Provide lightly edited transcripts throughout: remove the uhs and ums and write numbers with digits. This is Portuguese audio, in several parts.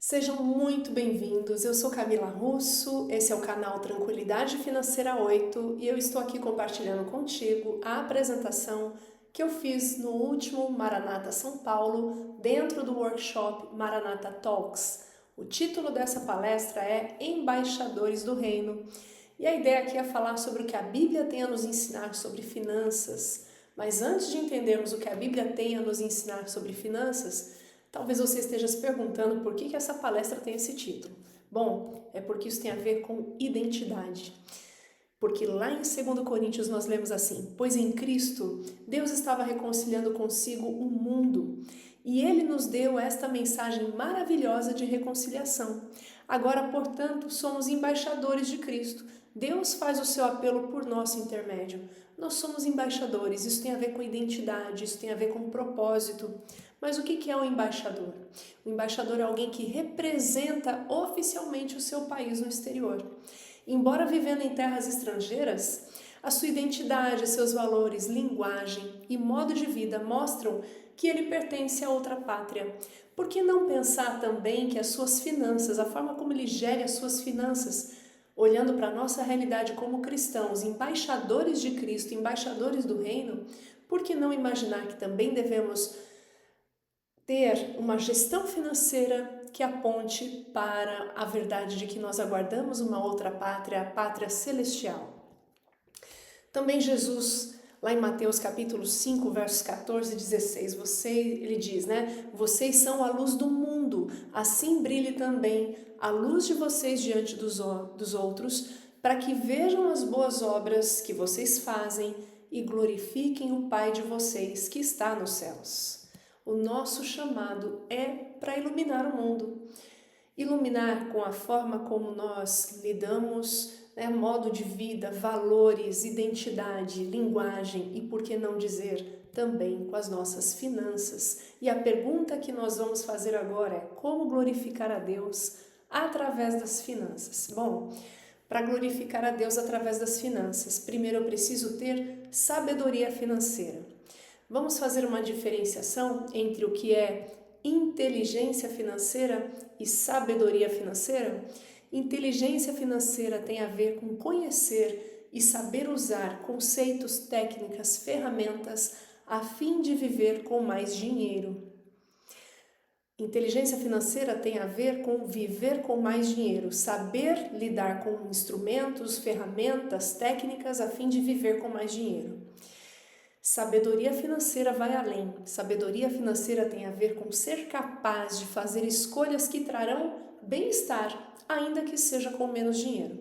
Sejam muito bem-vindos. Eu sou Camila Russo, esse é o canal Tranquilidade Financeira 8 e eu estou aqui compartilhando contigo a apresentação que eu fiz no último Maranata São Paulo, dentro do workshop Maranata Talks. O título dessa palestra é Embaixadores do Reino e a ideia aqui é falar sobre o que a Bíblia tem a nos ensinar sobre finanças. Mas antes de entendermos o que a Bíblia tem a nos ensinar sobre finanças, talvez você esteja se perguntando por que essa palestra tem esse título. Bom, é porque isso tem a ver com identidade. Porque lá em 2 Coríntios nós lemos assim: pois em Cristo Deus estava reconciliando consigo o mundo e Ele nos deu esta mensagem maravilhosa de reconciliação. Agora, portanto, somos embaixadores de Cristo. Deus faz o seu apelo por nosso intermédio. Nós somos embaixadores, isso tem a ver com identidade, isso tem a ver com propósito. Mas o que é um embaixador? O embaixador é alguém que representa oficialmente o seu país no exterior. Embora vivendo em terras estrangeiras, a sua identidade, seus valores, linguagem e modo de vida mostram que ele pertence a outra pátria. Por que não pensar também que as suas finanças, a forma como ele gere as suas finanças, olhando para a nossa realidade como cristãos, embaixadores de Cristo, embaixadores do reino, por que não imaginar que também devemos ter uma gestão financeira que aponte para a verdade de que nós aguardamos uma outra pátria, a pátria celestial? Também Jesus, lá em Mateus capítulo 5, versos 14 e 16, ele diz, vocês são a luz do mundo, assim brilhe também a luz de vocês diante dos outros, para que vejam as boas obras que vocês fazem e glorifiquem o Pai de vocês que está nos céus. O nosso chamado é para iluminar o mundo. Iluminar com a forma como nós lidamos, modo de vida, valores, identidade, linguagem e, por que não dizer, também com as nossas finanças. E a pergunta que nós vamos fazer agora é: como glorificar a Deus através das finanças? Bom, para glorificar a Deus através das finanças, primeiro eu preciso ter sabedoria financeira. Vamos fazer uma diferenciação entre o que é inteligência financeira e sabedoria financeira? Inteligência financeira tem a ver com conhecer e saber usar conceitos, técnicas, ferramentas a fim de viver com mais dinheiro. Inteligência financeira tem a ver com viver com mais dinheiro, saber lidar com instrumentos, ferramentas, técnicas a fim de viver com mais dinheiro. Sabedoria financeira vai além. Sabedoria financeira tem a ver com ser capaz de fazer escolhas que trarão bem-estar, ainda que seja com menos dinheiro.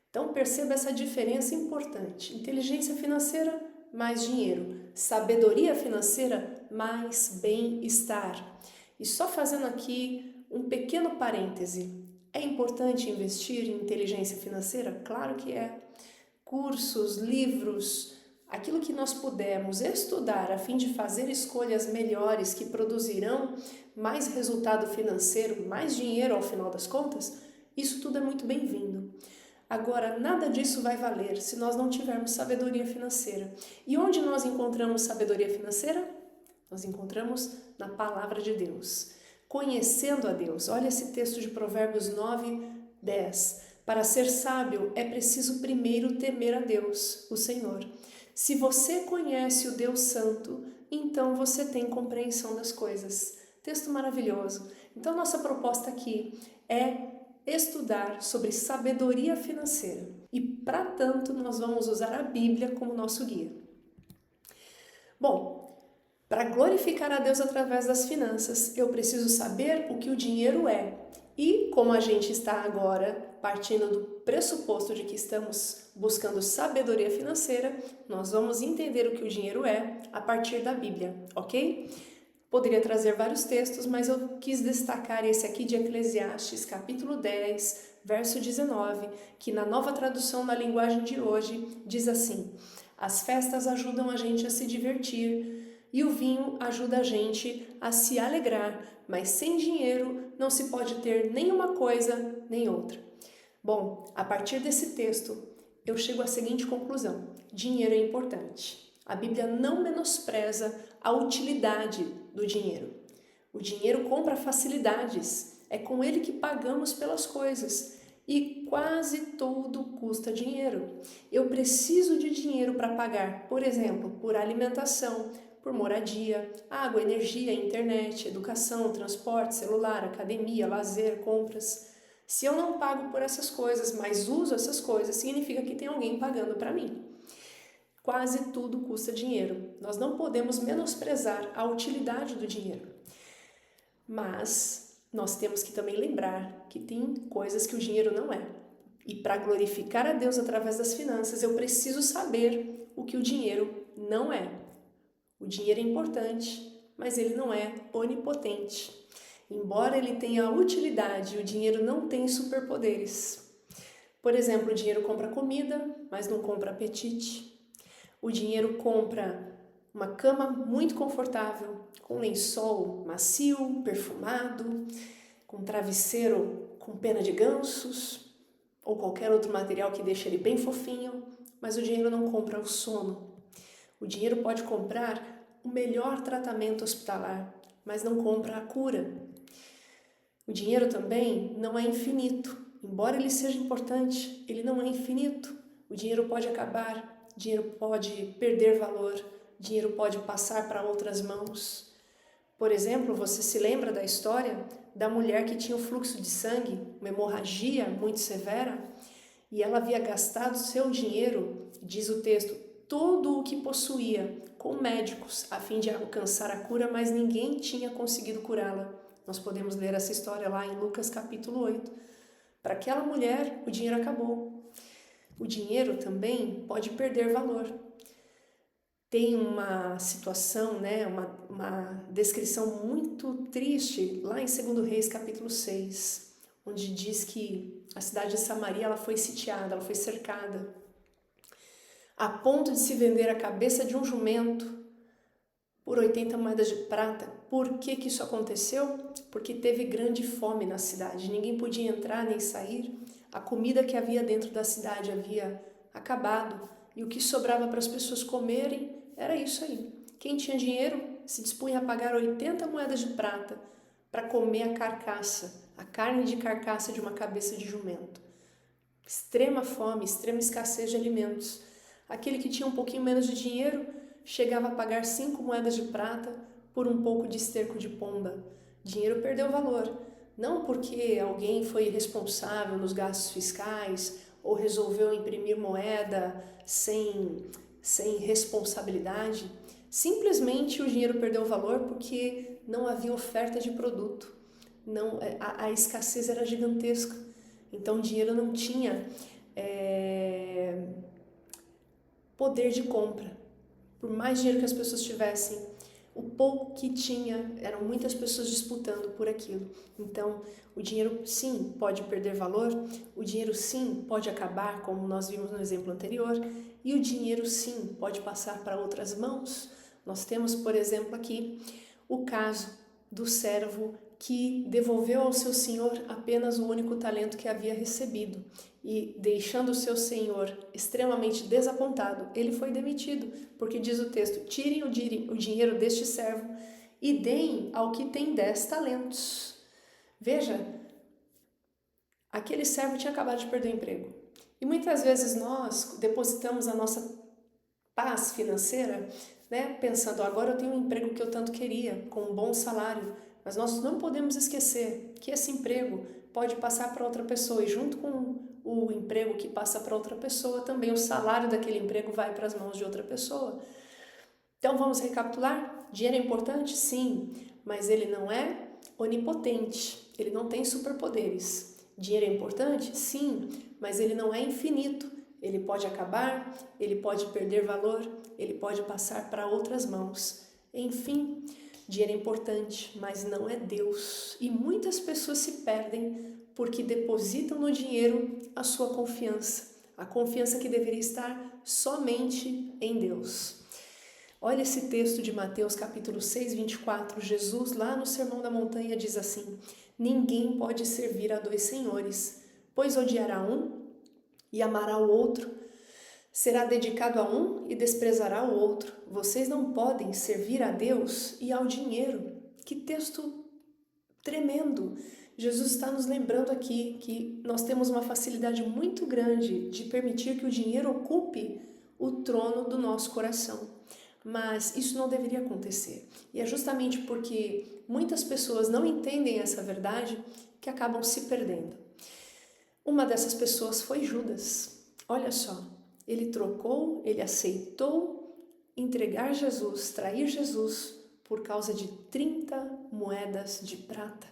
Então perceba essa diferença importante. Inteligência financeira, mais dinheiro. Sabedoria financeira, mais bem-estar. E só fazendo aqui um pequeno parêntese. É importante investir em inteligência financeira? Claro que é. Cursos, livros, aquilo que nós pudermos estudar a fim de fazer escolhas melhores que produzirão mais resultado financeiro, mais dinheiro ao final das contas, isso tudo é muito bem-vindo. Agora, nada disso vai valer se nós não tivermos sabedoria financeira. E onde nós encontramos sabedoria financeira? Nós encontramos na palavra de Deus. Conhecendo a Deus. Olha esse texto de Provérbios 9, 10. Para ser sábio é preciso primeiro temer a Deus, o Senhor. Se você conhece o Deus Santo, então você tem compreensão das coisas. Texto maravilhoso. Então nossa proposta aqui é estudar sobre sabedoria financeira. E para tanto nós vamos usar a Bíblia como nosso guia. Bom, para glorificar a Deus através das finanças, eu preciso saber o que o dinheiro é. E como a gente está agora partindo do pressuposto de que estamos buscando sabedoria financeira, nós vamos entender o que o dinheiro é a partir da Bíblia, ok? Poderia trazer vários textos, mas eu quis destacar esse aqui de Eclesiastes, capítulo 10, verso 19, que na nova tradução na linguagem de hoje diz assim: as festas ajudam a gente a se divertir e o vinho ajuda a gente a se alegrar, mas sem dinheiro não se pode ter nenhuma coisa nem outra. Bom, a partir desse texto, eu chego à seguinte conclusão: dinheiro é importante. A Bíblia não menospreza a utilidade do dinheiro. O dinheiro compra facilidades, É com ele que pagamos pelas coisas. E quase tudo custa dinheiro. Eu preciso de dinheiro para pagar, por exemplo, por alimentação, por moradia, água, energia, internet, educação, transporte, celular, academia, lazer, compras. Se eu não pago por essas coisas, mas uso essas coisas, significa que tem alguém pagando para mim. Quase tudo custa dinheiro. Nós não podemos menosprezar a utilidade do dinheiro. Mas nós temos que também lembrar que tem coisas que o dinheiro não é. E para glorificar a Deus através das finanças, eu preciso saber o que o dinheiro não é. O dinheiro é importante, mas ele não é onipotente. Embora ele tenha utilidade, o dinheiro não tem superpoderes. Por exemplo, o dinheiro compra comida, mas não compra apetite. O dinheiro compra uma cama muito confortável, com lençol macio, perfumado, com travesseiro com pena de gansos ou qualquer outro material que deixe ele bem fofinho, mas o dinheiro não compra o sono. O dinheiro pode comprar o melhor tratamento hospitalar, mas não compra a cura. O dinheiro também não é infinito. Embora ele seja importante, ele não é infinito. O dinheiro pode acabar, o dinheiro pode perder valor, o dinheiro pode passar para outras mãos. Por exemplo, você se lembra da história da mulher que tinha um fluxo de sangue, uma hemorragia muito severa, e ela havia gastado seu dinheiro, diz o texto, todo o que possuía com médicos a fim de alcançar a cura, mas ninguém tinha conseguido curá-la. Nós podemos ler essa história lá em Lucas capítulo 8. Para aquela mulher, o dinheiro acabou. O dinheiro também pode perder valor. Tem uma situação, uma descrição muito triste lá em 2 Reis capítulo 6, onde diz que a cidade de Samaria ela foi sitiada, ela foi cercada, a ponto de se vender a cabeça de um jumento por 80 moedas de prata. Por que que isso aconteceu? Porque teve grande fome na cidade, ninguém podia entrar nem sair, a comida que havia dentro da cidade havia acabado e o que sobrava para as pessoas comerem era isso aí. Quem tinha dinheiro se dispunha a pagar 80 moedas de prata para comer a carcaça, a carne de carcaça de uma cabeça de jumento. Extrema fome, extrema escassez de alimentos. Aquele que tinha um pouquinho menos de dinheiro chegava a pagar 5 moedas de prata por um pouco de esterco de pomba. Dinheiro perdeu valor, não porque alguém foi irresponsável nos gastos fiscais ou resolveu imprimir moeda sem responsabilidade. Simplesmente o dinheiro perdeu valor porque não havia oferta de produto. Não, a escassez era gigantesca. Então o dinheiro não tinha poder de compra. Por mais dinheiro que as pessoas tivessem, o pouco que tinha, eram muitas pessoas disputando por aquilo. Então, o dinheiro sim pode perder valor, o dinheiro sim pode acabar, como nós vimos no exemplo anterior, e o dinheiro sim pode passar para outras mãos. Nós temos, por exemplo, aqui o caso do servo que devolveu ao seu senhor apenas o único talento que havia recebido e, deixando o seu senhor extremamente desapontado, ele foi demitido, porque diz o texto, tirem o dinheiro deste servo e deem ao que tem 10 talentos. Veja, aquele servo tinha acabado de perder o emprego. E muitas vezes nós depositamos a nossa paz financeira, pensando, agora eu tenho um emprego que eu tanto queria, com um bom salário, mas nós não podemos esquecer que esse emprego pode passar para outra pessoa e junto com o emprego que passa para outra pessoa, também o salário daquele emprego vai para as mãos de outra pessoa. Então vamos recapitular? Dinheiro é importante? Sim, mas ele não é onipotente, ele não tem superpoderes. Dinheiro é importante? Sim, mas ele não é infinito. Ele pode acabar, ele pode perder valor, ele pode passar para outras mãos. Enfim, dinheiro é importante, mas não é Deus. E muitas pessoas se perdem porque depositam no dinheiro a sua confiança. A confiança que deveria estar somente em Deus. Olha esse texto de Mateus capítulo 6, 24. Jesus lá no Sermão da Montanha diz assim, ninguém pode servir a 2 senhores, pois odiará um e amará o outro, será dedicado a um e desprezará o outro. Vocês não podem servir a Deus e ao dinheiro. Que texto tremendo! Jesus está nos lembrando aqui que nós temos uma facilidade muito grande de permitir que o dinheiro ocupe o trono do nosso coração. Mas isso não deveria acontecer. E é justamente porque muitas pessoas não entendem essa verdade que acabam se perdendo. Uma dessas pessoas foi Judas. Olha só, ele aceitou entregar Jesus, trair Jesus por causa de 30 moedas de prata.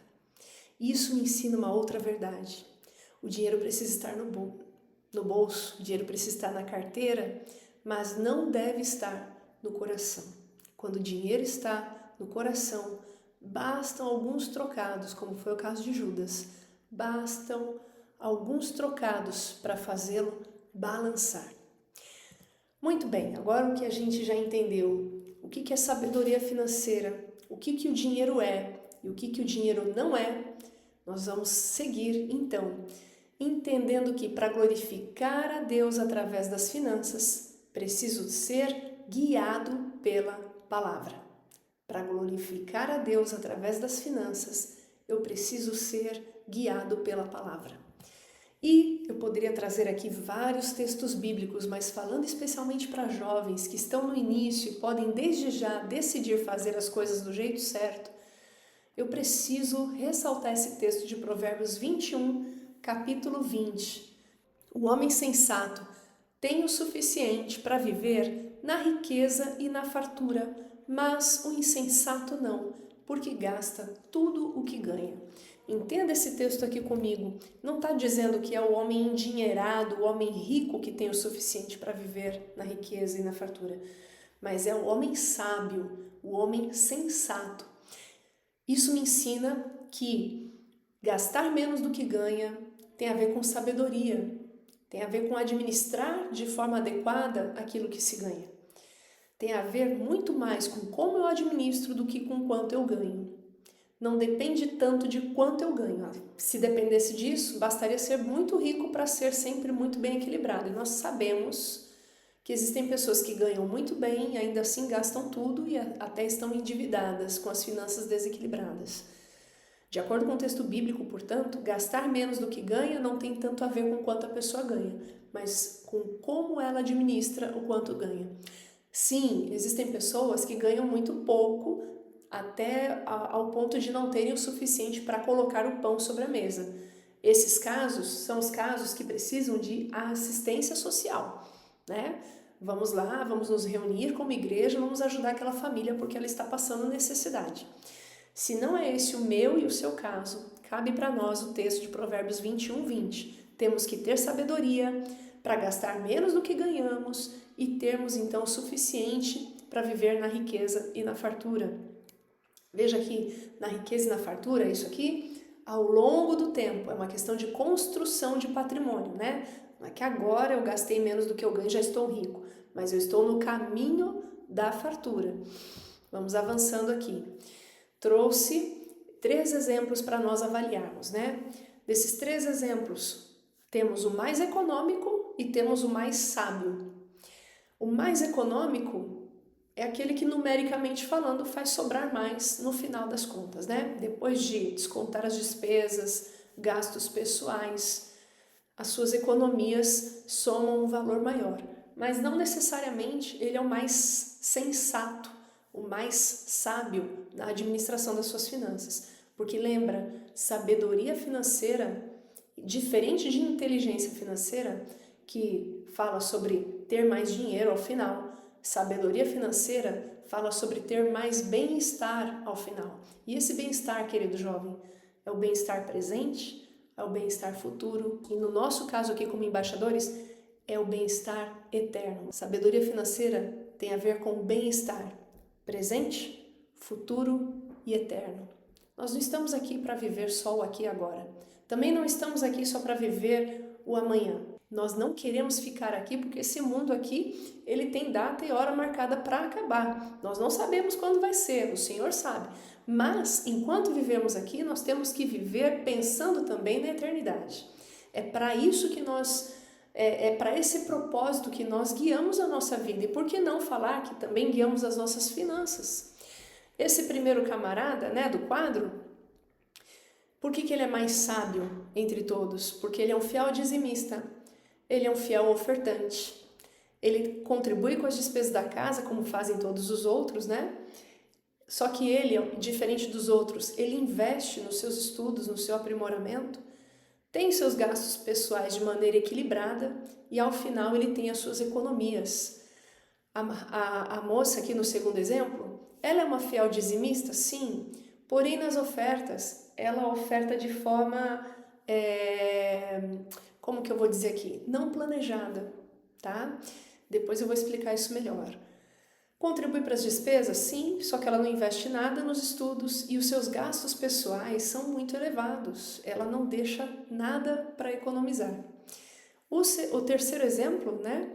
E isso me ensina uma outra verdade. O dinheiro precisa estar no bolso, o dinheiro precisa estar na carteira, mas não deve estar no coração. Quando o dinheiro está no coração, bastam alguns trocados, como foi o caso de Judas, bastam alguns trocados para fazê-lo balançar. Muito bem, agora o que a gente já entendeu, o que é sabedoria financeira, o que o dinheiro é e o que o dinheiro não é, nós vamos seguir então, entendendo que para glorificar a Deus através das finanças, preciso ser guiado pela palavra. Para glorificar a Deus através das finanças, eu preciso ser guiado pela palavra. E eu poderia trazer aqui vários textos bíblicos, mas falando especialmente para jovens que estão no início e podem desde já decidir fazer as coisas do jeito certo, eu preciso ressaltar esse texto de Provérbios 21, capítulo 20. O homem sensato tem o suficiente para viver na riqueza e na fartura, mas o insensato não, porque gasta tudo o que ganha. Entenda esse texto aqui comigo. Não está dizendo que é o homem endinheirado, o homem rico que tem o suficiente para viver na riqueza e na fartura, mas é o homem sábio, o homem sensato. Isso me ensina que gastar menos do que ganha tem a ver com sabedoria, tem a ver com administrar de forma adequada aquilo que se ganha. Tem a ver muito mais com como eu administro do que com quanto eu ganho. Não depende tanto de quanto eu ganho. Se dependesse disso, bastaria ser muito rico para ser sempre muito bem equilibrado. E nós sabemos que existem pessoas que ganham muito bem e ainda assim gastam tudo e até estão endividadas, com as finanças desequilibradas. De acordo com o texto bíblico, portanto, gastar menos do que ganha não tem tanto a ver com quanto a pessoa ganha, mas com como ela administra o quanto ganha. Sim, existem pessoas que ganham muito pouco, até ao ponto de não terem o suficiente para colocar o pão sobre a mesa. Esses casos são os casos que precisam de assistência social, né? Vamos lá, vamos nos reunir como igreja, vamos ajudar aquela família porque ela está passando necessidade. Se não é esse o meu e o seu caso, cabe para nós o texto de Provérbios 21, 20. Temos que ter sabedoria para gastar menos do que ganhamos e termos então o suficiente para viver na riqueza e na fartura. Veja que na riqueza e na fartura, isso aqui, ao longo do tempo, é uma questão de construção de patrimônio, né? Não é que agora eu gastei menos do que eu ganho e já estou rico, mas eu estou no caminho da fartura. Vamos avançando aqui. Trouxe 3 exemplos para nós avaliarmos, né? Desses 3 exemplos, temos o mais econômico e temos o mais sábio. O mais econômico é aquele que, numericamente falando, faz sobrar mais no final das contas, né? Depois de descontar as despesas, gastos pessoais, as suas economias somam um valor maior. Mas não necessariamente ele é o mais sensato, o mais sábio na administração das suas finanças. Porque lembra, sabedoria financeira, diferente de inteligência financeira, que fala sobre ter mais dinheiro ao final, sabedoria financeira fala sobre ter mais bem-estar ao final. E esse bem-estar, querido jovem, é o bem-estar presente, é o bem-estar futuro. E no nosso caso aqui como embaixadores, é o bem-estar eterno. Sabedoria financeira tem a ver com bem-estar presente, futuro e eterno. Nós não estamos aqui para viver só o aqui e agora. Também não estamos aqui só para viver o amanhã. Nós não queremos ficar aqui porque esse mundo aqui, ele tem data e hora marcada para acabar. Nós não sabemos quando vai ser, o Senhor sabe. Mas, enquanto vivemos aqui, nós temos que viver pensando também na eternidade. É para isso que para esse propósito que nós guiamos a nossa vida. E por que não falar que também guiamos as nossas finanças? Esse primeiro camarada, né, do quadro, Por que ele é mais sábio entre todos? Porque ele é um fiel dizimista, ele é um fiel ofertante, ele contribui com as despesas da casa, como fazem todos os outros, né? Só que ele, diferente dos outros, ele investe nos seus estudos, no seu aprimoramento, tem os seus gastos pessoais de maneira equilibrada e ao final ele tem as suas economias. A moça aqui no segundo exemplo, ela é uma fiel dizimista? Sim, porém nas ofertas, ela oferta de forma, como que eu vou dizer aqui? Não planejada, tá? Depois eu vou explicar isso melhor. Contribui para as despesas? Sim, só que ela não investe nada nos estudos e os seus gastos pessoais são muito elevados. Ela não deixa nada para economizar. O terceiro exemplo, né?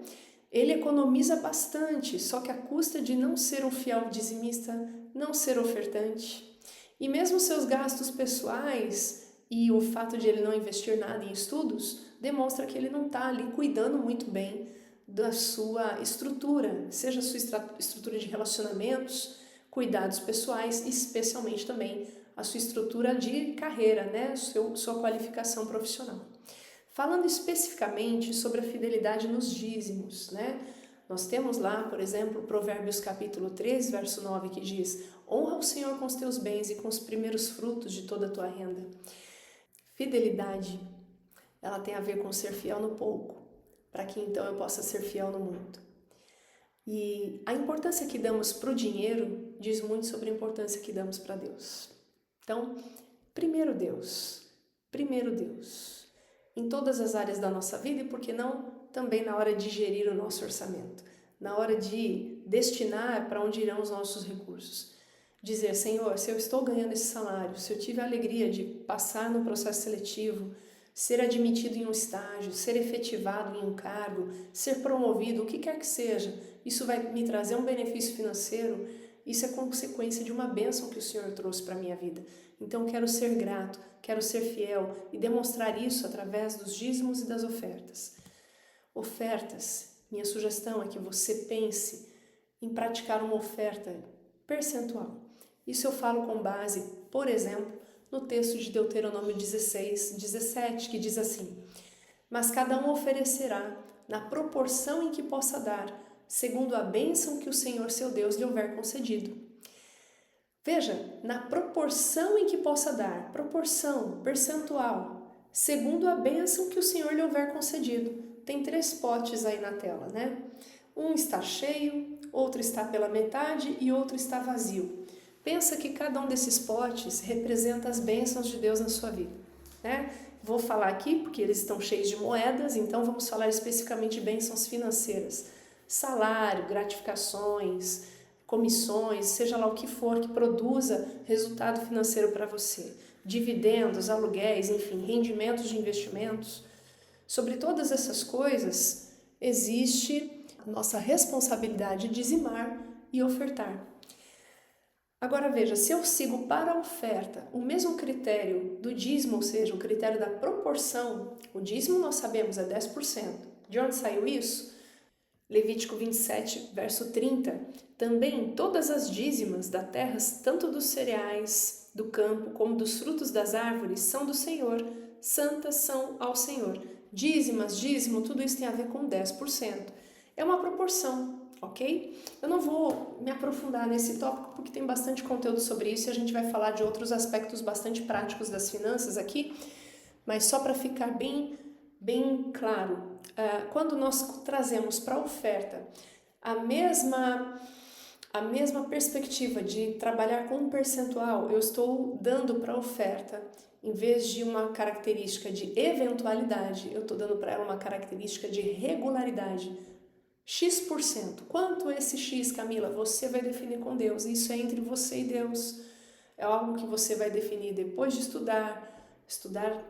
Ele economiza bastante, só que à custa de não ser um fiel dizimista, não ser ofertante. E mesmo seus gastos pessoais e o fato de ele não investir nada em estudos, demonstra que ele não está ali cuidando muito bem da sua estrutura, seja a sua estrutura de relacionamentos, cuidados pessoais, especialmente também a sua estrutura de carreira, né? Sua qualificação profissional. Falando especificamente sobre a fidelidade nos dízimos, né? Nós temos lá, por exemplo, Provérbios capítulo 3, verso 9, que diz: honra o Senhor com os teus bens e com os primeiros frutos de toda a tua renda. Fidelidade, ela tem a ver com ser fiel no pouco, para que então eu possa ser fiel no muito. E a importância que damos para o dinheiro diz muito sobre a importância que damos para Deus. Então, primeiro Deus, em todas as áreas da nossa vida e, por que não, também na hora de gerir o nosso orçamento, na hora de destinar para onde irão os nossos recursos. Dizer, Senhor, se eu estou ganhando esse salário, se eu tive a alegria de passar no processo seletivo, ser admitido em um estágio, ser efetivado em um cargo, ser promovido, o que quer que seja, isso vai me trazer um benefício financeiro, isso é consequência de uma bênção que o Senhor trouxe para a minha vida. Então quero ser grato, quero ser fiel e demonstrar isso através dos dízimos e das ofertas. Ofertas, minha sugestão é que você pense em praticar uma oferta percentual. Isso eu falo com base, por exemplo, no texto de Deuteronômio 16, 17, que diz assim: mas cada um oferecerá na proporção em que possa dar, segundo a bênção que o Senhor seu Deus lhe houver concedido. Veja, na proporção em que possa dar, proporção, percentual, segundo a bênção que o Senhor lhe houver concedido. Tem 3 potes aí na tela, né? Um está cheio, outro está pela metade e outro está vazio. Pensa que cada um desses potes representa as bênçãos de Deus na sua vida, né? Vou falar aqui porque eles estão cheios de moedas, então vamos falar especificamente de bênçãos financeiras. Salário, gratificações, comissões, seja lá o que for que produza resultado financeiro para você. Dividendos, aluguéis, enfim, rendimentos de investimentos. Sobre todas essas coisas, existe a nossa responsabilidade de dizimar e ofertar. Agora veja, se eu sigo para a oferta o mesmo critério do dízimo, ou seja, o critério da proporção, o dízimo nós sabemos é 10%. De onde saiu isso? Levítico 27, verso 30. Também todas as dízimas da terra, tanto dos cereais do campo como dos frutos das árvores, são do Senhor, santas são ao Senhor. Dízimo, tudo isso tem a ver com 10%. É uma proporção, ok? Eu não vou me aprofundar nesse tópico porque tem bastante conteúdo sobre isso e a gente vai falar de outros aspectos bastante práticos das finanças aqui, mas só para ficar bem claro, quando nós trazemos para a oferta a mesma perspectiva de trabalhar com um percentual, eu estou dando para a oferta, em vez de uma característica de eventualidade, eu estou dando para ela uma característica de regularidade. X%. Quanto esse X, Camila? Você vai definir com Deus. Isso é entre você e Deus. É algo que você vai definir depois de estudar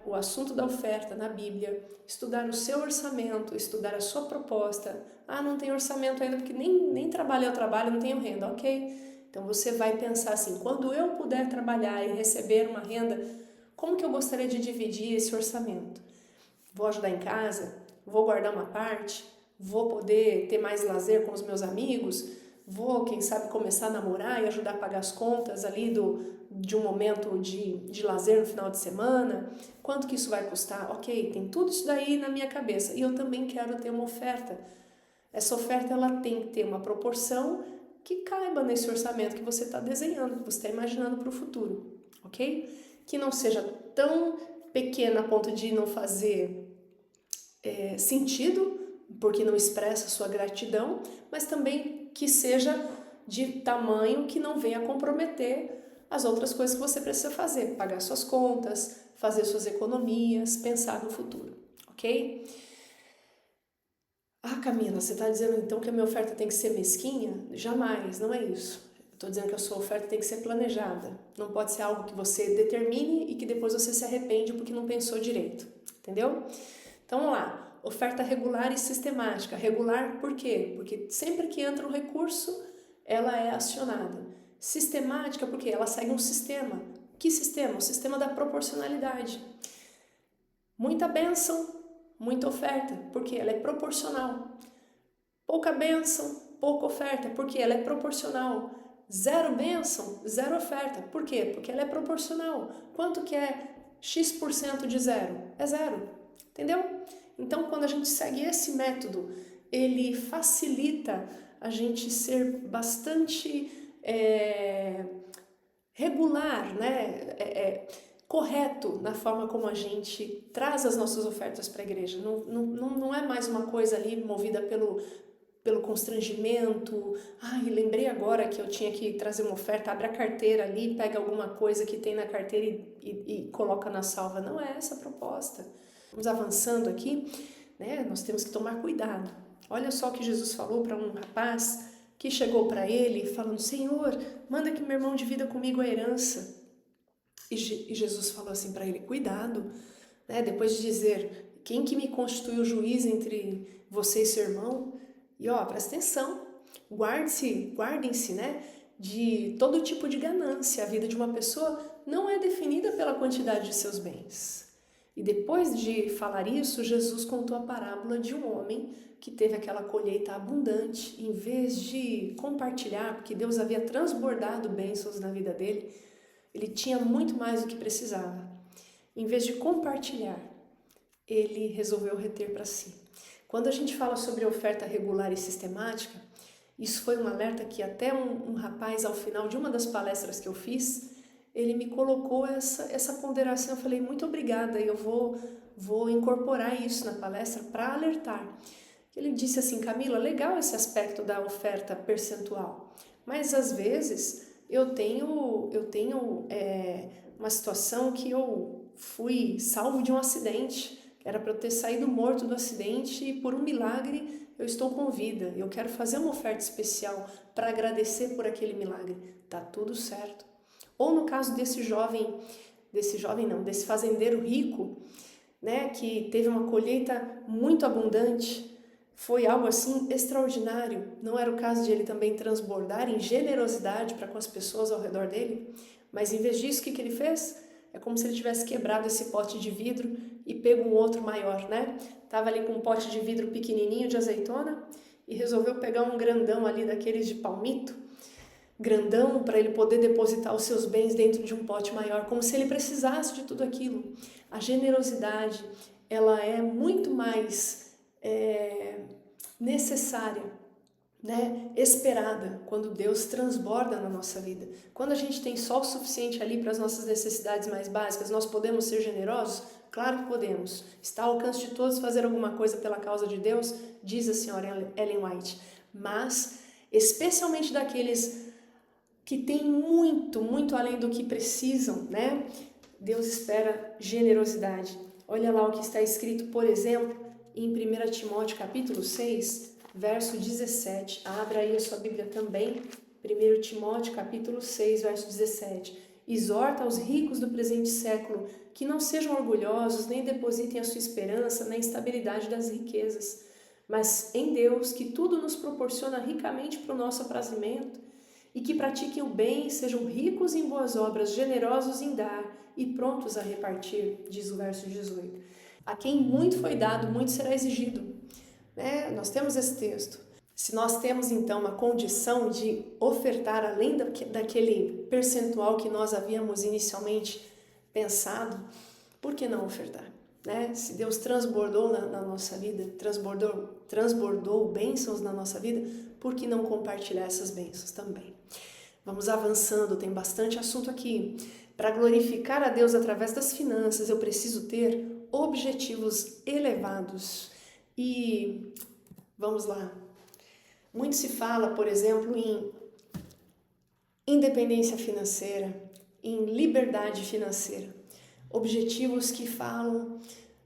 o assunto da oferta na Bíblia, estudar o seu orçamento, estudar a sua proposta. Não tenho orçamento ainda porque nem trabalho, não tenho renda, ok? Então você vai pensar assim, quando eu puder trabalhar e receber uma renda, como que eu gostaria de dividir esse orçamento? Vou ajudar em casa? Vou guardar uma parte? Vou poder ter mais lazer com os meus amigos? Vou, quem sabe, começar a namorar e ajudar a pagar as contas ali de um momento de lazer no final de semana. Quanto que isso vai custar? Ok, tem tudo isso daí na minha cabeça. E eu também quero ter uma oferta. Essa oferta ela tem que ter uma proporção que caiba nesse orçamento que você está desenhando, que você está imaginando para o futuro, ok? Que não seja tão pequena a ponto de não fazer sentido, porque não expressa sua gratidão, mas também que seja de tamanho que não venha comprometer as outras coisas que você precisa fazer, pagar suas contas, fazer suas economias, pensar no futuro, ok? Ah, Camila, você está dizendo então que a minha oferta tem que ser mesquinha? Jamais, não é isso. Estou dizendo que a sua oferta tem que ser planejada. Não pode ser algo que você determine e que depois você se arrepende porque não pensou direito. Entendeu? Então vamos lá. Oferta regular e sistemática. Regular por quê? Porque sempre que entra um recurso, ela é acionada. Sistemática porque ela segue um sistema. Que sistema? O sistema da proporcionalidade. Muita bênção, muita oferta, porque ela é proporcional. Pouca bênção, pouca oferta, porque ela é proporcional. Zero bênção, zero oferta. Por quê? Porque ela é proporcional. Quanto que é X% de zero? É zero. Entendeu? Então, quando a gente segue esse método, ele facilita a gente ser bastante regular, né? Correto na forma como a gente traz as nossas ofertas para a igreja. Não é mais uma coisa ali movida pelo constrangimento. Ai, lembrei agora que eu tinha que trazer uma oferta, abre a carteira ali, pega alguma coisa que tem na carteira e coloca na salva. Não é essa a proposta. Vamos avançando aqui, né? Nós temos que tomar cuidado. Olha só o que Jesus falou para um rapaz que chegou para ele falando: Senhor, manda que meu irmão divida comigo a herança. E Jesus falou assim para ele: cuidado, né? Depois de dizer: quem que me constituiu juiz entre você e seu irmão? E ó, presta atenção, guardem-se, né, de todo tipo de ganância. A vida de uma pessoa não é definida pela quantidade de seus bens. E depois de falar isso, Jesus contou a parábola de um homem que teve aquela colheita abundante. Em vez de compartilhar, porque Deus havia transbordado bênçãos na vida dele, ele tinha muito mais do que precisava. Em vez de compartilhar, ele resolveu reter para si. Quando a gente fala sobre oferta regular e sistemática, isso foi um alerta que até um rapaz, ao final de uma das palestras que eu fiz, ele me colocou essa ponderação. Eu falei: muito obrigada, eu vou incorporar isso na palestra para alertar. Ele disse assim: Camila, legal esse aspecto da oferta percentual, mas às vezes eu tenho uma situação que eu fui salvo de um acidente. Era para eu ter saído morto do acidente e por um milagre eu estou com vida. Eu quero fazer uma oferta especial para agradecer por aquele milagre. Tá tudo certo. Ou no caso desse fazendeiro rico, né, que teve uma colheita muito abundante, foi algo assim extraordinário. Não era o caso de ele também transbordar em generosidade para com as pessoas ao redor dele, mas em vez disso, o que ele fez? É como se ele tivesse quebrado esse pote de vidro e pego um outro maior, né? Tava ali com um pote de vidro pequenininho de azeitona e resolveu pegar um grandão ali daqueles de palmito, grandão, para ele poder depositar os seus bens dentro de um pote maior, como se ele precisasse de tudo aquilo. A generosidade, ela é muito mais necessária, né, esperada, quando Deus transborda na nossa vida. Quando a gente tem só o suficiente ali para as nossas necessidades mais básicas, nós podemos ser generosos? Claro que podemos. Está ao alcance de todos fazer alguma coisa pela causa de Deus, diz a senhora Ellen White. Mas, especialmente daqueles que têm muito, muito além do que precisam, né? Deus espera generosidade. Olha lá o que está escrito, por exemplo, em 1 Timóteo capítulo 6, verso 17. Abra aí a sua Bíblia também. 1 Timóteo capítulo 6, verso 17. Exorta aos ricos do presente século que não sejam orgulhosos, nem depositem a sua esperança na instabilidade das riquezas, mas em Deus, que tudo nos proporciona ricamente para o nosso aprazimento, e que pratiquem o bem, sejam ricos em boas obras, generosos em dar e prontos a repartir, diz o verso 18. A quem muito foi dado, muito será exigido. Nós temos esse texto. Se nós temos então uma condição de ofertar além daquele percentual que nós havíamos inicialmente pensado, por que não ofertar? Né? Se Deus transbordou na nossa vida, transbordou bênçãos na nossa vida, por que não compartilhar essas bênçãos também? Vamos avançando, tem bastante assunto aqui. Para glorificar a Deus através das finanças, eu preciso ter objetivos elevados. E vamos lá. Muito se fala, por exemplo, em independência financeira, em liberdade financeira. Objetivos que falam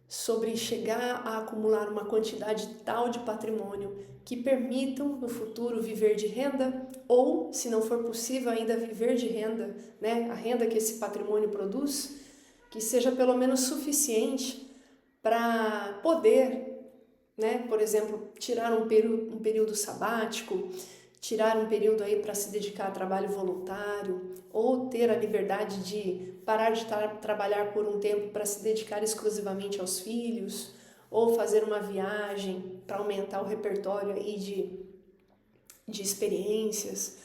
sobre chegar a acumular uma quantidade tal de patrimônio que permitam no futuro viver de renda ou, se não for possível ainda viver de renda, né, a renda que esse patrimônio produz, que seja pelo menos suficiente para poder, né, por exemplo, tirar um período sabático, tirar um período aí para se dedicar a trabalho voluntário, ou ter a liberdade de parar de trabalhar por um tempo para se dedicar exclusivamente aos filhos, ou fazer uma viagem para aumentar o repertório aí de experiências,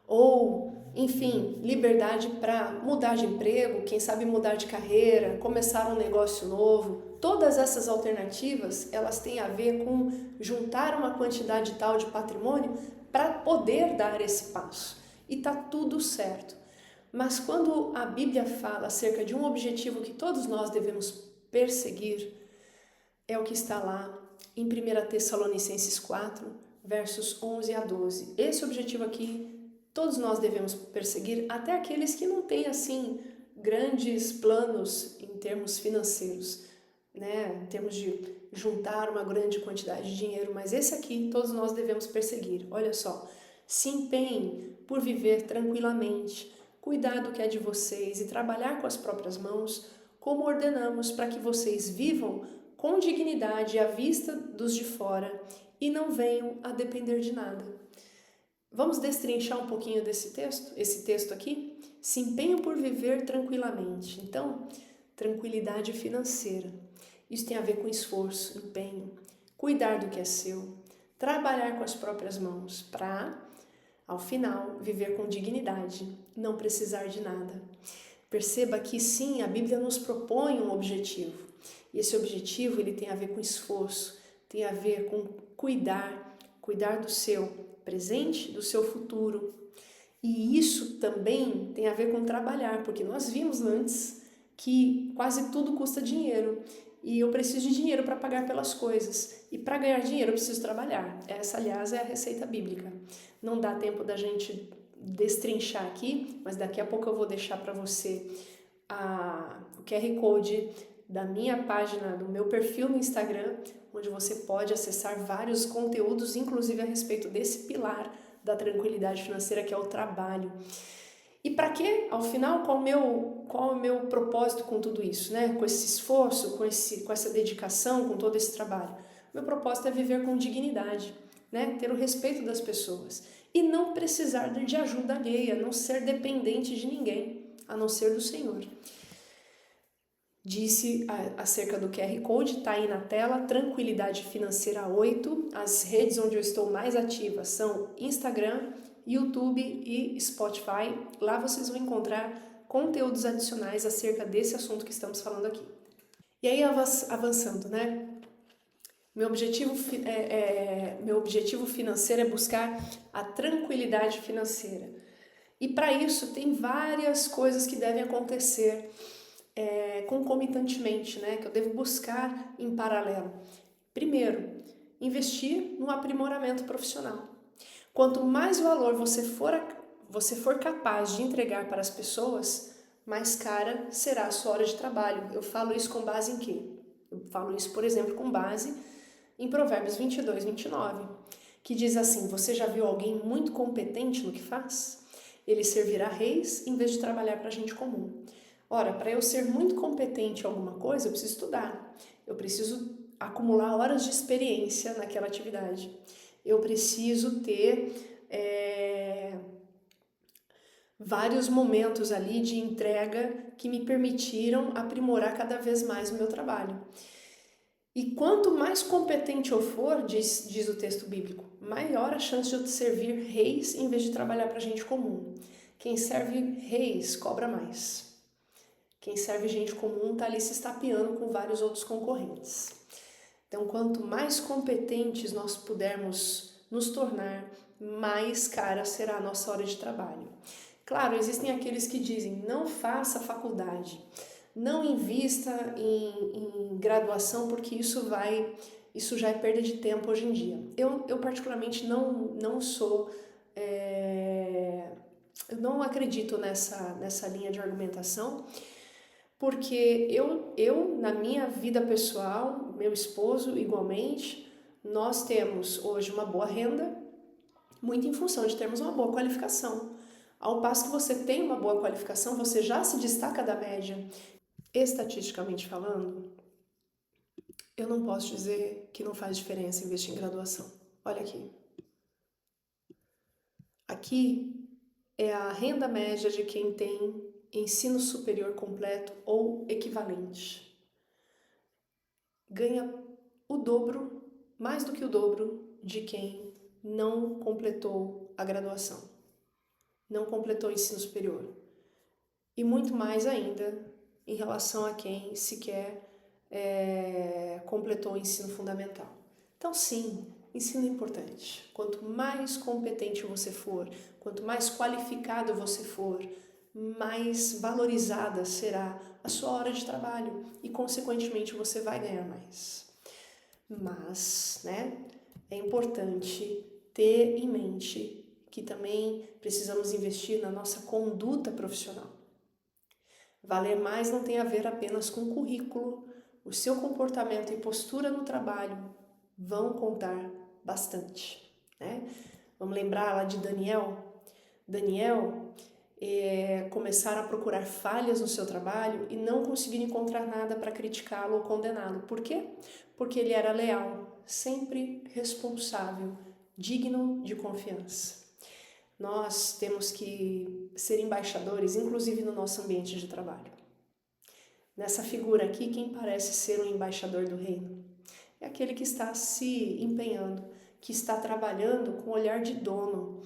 ou, enfim, liberdade para mudar de emprego, quem sabe mudar de carreira, começar um negócio novo. Todas essas alternativas, elas têm a ver com juntar uma quantidade tal de patrimônio para poder dar esse passo. E tá tudo certo. Mas quando a Bíblia fala acerca de um objetivo que todos nós devemos perseguir, é o que está lá em 1 Tessalonicenses 4, versos 11 a 12. Esse objetivo aqui, todos nós devemos perseguir, até aqueles que não têm, assim, grandes planos em termos financeiros, né? Em termos de juntar uma grande quantidade de dinheiro, mas esse aqui todos nós devemos perseguir. Olha só, se empenhem por viver tranquilamente, cuidar do que é de vocês e trabalhar com as próprias mãos, como ordenamos para que vocês vivam com dignidade à vista dos de fora e não venham a depender de nada. Vamos destrinchar um pouquinho desse texto, esse texto aqui? Se empenham por viver tranquilamente. Então, tranquilidade financeira. Isso tem a ver com esforço, empenho, cuidar do que é seu, trabalhar com as próprias mãos para, ao final, viver com dignidade, não precisar de nada. Perceba que sim, a Bíblia nos propõe um objetivo. E esse objetivo ele tem a ver com esforço, tem a ver com cuidar do seu presente, do seu futuro. E isso também tem a ver com trabalhar, porque nós vimos antes que quase tudo custa dinheiro. E eu preciso de dinheiro para pagar pelas coisas. E para ganhar dinheiro eu preciso trabalhar. Essa, aliás, é a receita bíblica. Não dá tempo da gente destrinchar aqui, mas daqui a pouco eu vou deixar para você o QR Code da minha página, do meu perfil no Instagram, onde você pode acessar vários conteúdos, inclusive a respeito desse pilar da tranquilidade financeira, que é o trabalho. E para quê? Ao final, qual é o meu propósito com tudo isso, né? Com esse esforço, com essa dedicação, com todo esse trabalho? Meu propósito é viver com dignidade, né? Ter o respeito das pessoas e não precisar de ajuda alheia, não ser dependente de ninguém, a não ser do Senhor. Disse acerca do QR Code, está aí na tela, Tranquilidade Financeira 8. As redes onde eu estou mais ativa são Instagram, YouTube e Spotify. Lá vocês vão encontrar conteúdos adicionais acerca desse assunto que estamos falando aqui. E aí, avançando, né? Meu objetivo financeiro é buscar a tranquilidade financeira. E para isso tem várias coisas que devem acontecer concomitantemente, né? Que eu devo buscar em paralelo. Primeiro, investir no aprimoramento profissional. Quanto mais valor você for capaz de entregar para as pessoas, mais cara será a sua hora de trabalho. Eu falo isso com base em quê? Eu falo isso, por exemplo, com base em Provérbios 22, 29, que diz assim: você já viu alguém muito competente no que faz? Ele servirá reis em vez de trabalhar para a gente comum. Ora, para eu ser muito competente em alguma coisa, eu preciso estudar. Eu preciso acumular horas de experiência naquela atividade. Eu preciso ter vários momentos ali de entrega que me permitiram aprimorar cada vez mais o meu trabalho. E quanto mais competente eu for, diz o texto bíblico, maior a chance de eu servir reis em vez de trabalhar para gente comum. Quem serve reis cobra mais. Quem serve gente comum está ali se estapeando com vários outros concorrentes. Então, quanto mais competentes nós pudermos nos tornar, mais cara será a nossa hora de trabalho. Claro, existem aqueles que dizem, não faça faculdade, não invista em graduação, porque isso já é perda de tempo hoje em dia. Eu particularmente não sou, eu não acredito nessa linha de argumentação, porque na minha vida pessoal, meu esposo igualmente, nós temos hoje uma boa renda, muito em função de termos uma boa qualificação. Ao passo que você tem uma boa qualificação, você já se destaca da média. Estatisticamente falando, eu não posso dizer que não faz diferença investir em graduação. Olha aqui. Aqui é a renda média de quem tem ensino superior completo ou equivalente. Ganha o dobro, mais do que o dobro, de quem não completou a graduação, não completou o ensino superior. E muito mais ainda em relação a quem sequer completou o ensino fundamental. Então, sim, ensino é importante. Quanto mais competente você for, quanto mais qualificado você for, mais valorizada será a sua hora de trabalho e, consequentemente, você vai ganhar mais. Mas, é importante ter em mente que também precisamos investir na nossa conduta profissional. Valer mais não tem a ver apenas com currículo. O seu comportamento e postura no trabalho vão contar bastante. Vamos lembrar lá de Daniel? Daniel começaram a procurar falhas no seu trabalho e não conseguiram encontrar nada para criticá-lo ou condená-lo. Por quê? Porque ele era leal, sempre responsável, digno de confiança. Nós temos que ser embaixadores, inclusive no nosso ambiente de trabalho. Nessa figura aqui, quem parece ser um embaixador do reino? É aquele que está se empenhando, que está trabalhando com o olhar de dono,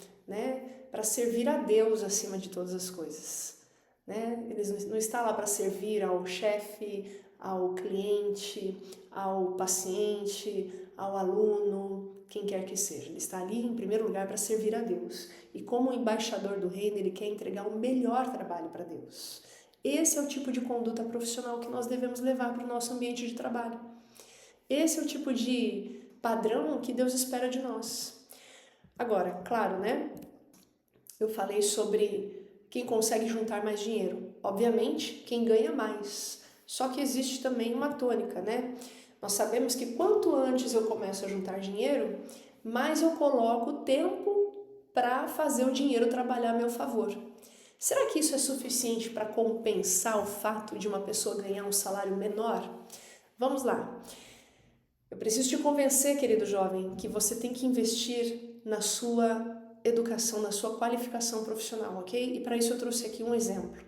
para servir a Deus acima de todas as coisas. Ele não está lá para servir ao chefe, ao cliente, ao paciente, ao aluno, quem quer que seja. Ele está ali, em primeiro lugar, para servir a Deus. E como embaixador do reino, ele quer entregar o melhor trabalho para Deus. Esse é o tipo de conduta profissional que nós devemos levar para o nosso ambiente de trabalho. Esse é o tipo de padrão que Deus espera de nós. Agora, claro, eu falei sobre quem consegue juntar mais dinheiro. Obviamente, quem ganha mais. Só que existe também uma tônica, Nós sabemos que quanto antes eu começo a juntar dinheiro, mais eu coloco tempo para fazer o dinheiro trabalhar a meu favor. Será que isso é suficiente para compensar o fato de uma pessoa ganhar um salário menor? Vamos lá. Eu preciso te convencer, querido jovem, que você tem que investir na sua educação, na sua qualificação profissional, ok? E para isso eu trouxe aqui um exemplo.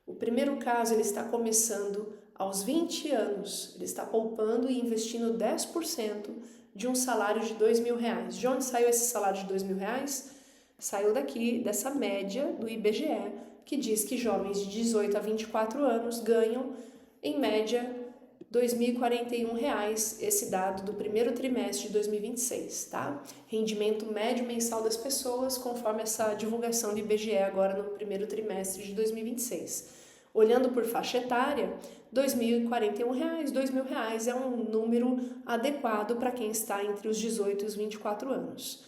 O primeiro caso, ele está começando aos 20 anos, ele está poupando e investindo 10% de um salário de R$2.000. De onde saiu esse salário de R$2.000? Saiu daqui, dessa média do IBGE, que diz que jovens de 18 a 24 anos ganham, em média, R$2.041, esse dado do primeiro trimestre de 2026, tá? Rendimento médio mensal das pessoas, conforme essa divulgação do IBGE agora no primeiro trimestre de 2026. Olhando por faixa etária, R$2.041, R$2.000 é um número adequado para quem está entre os 18 e os 24 anos.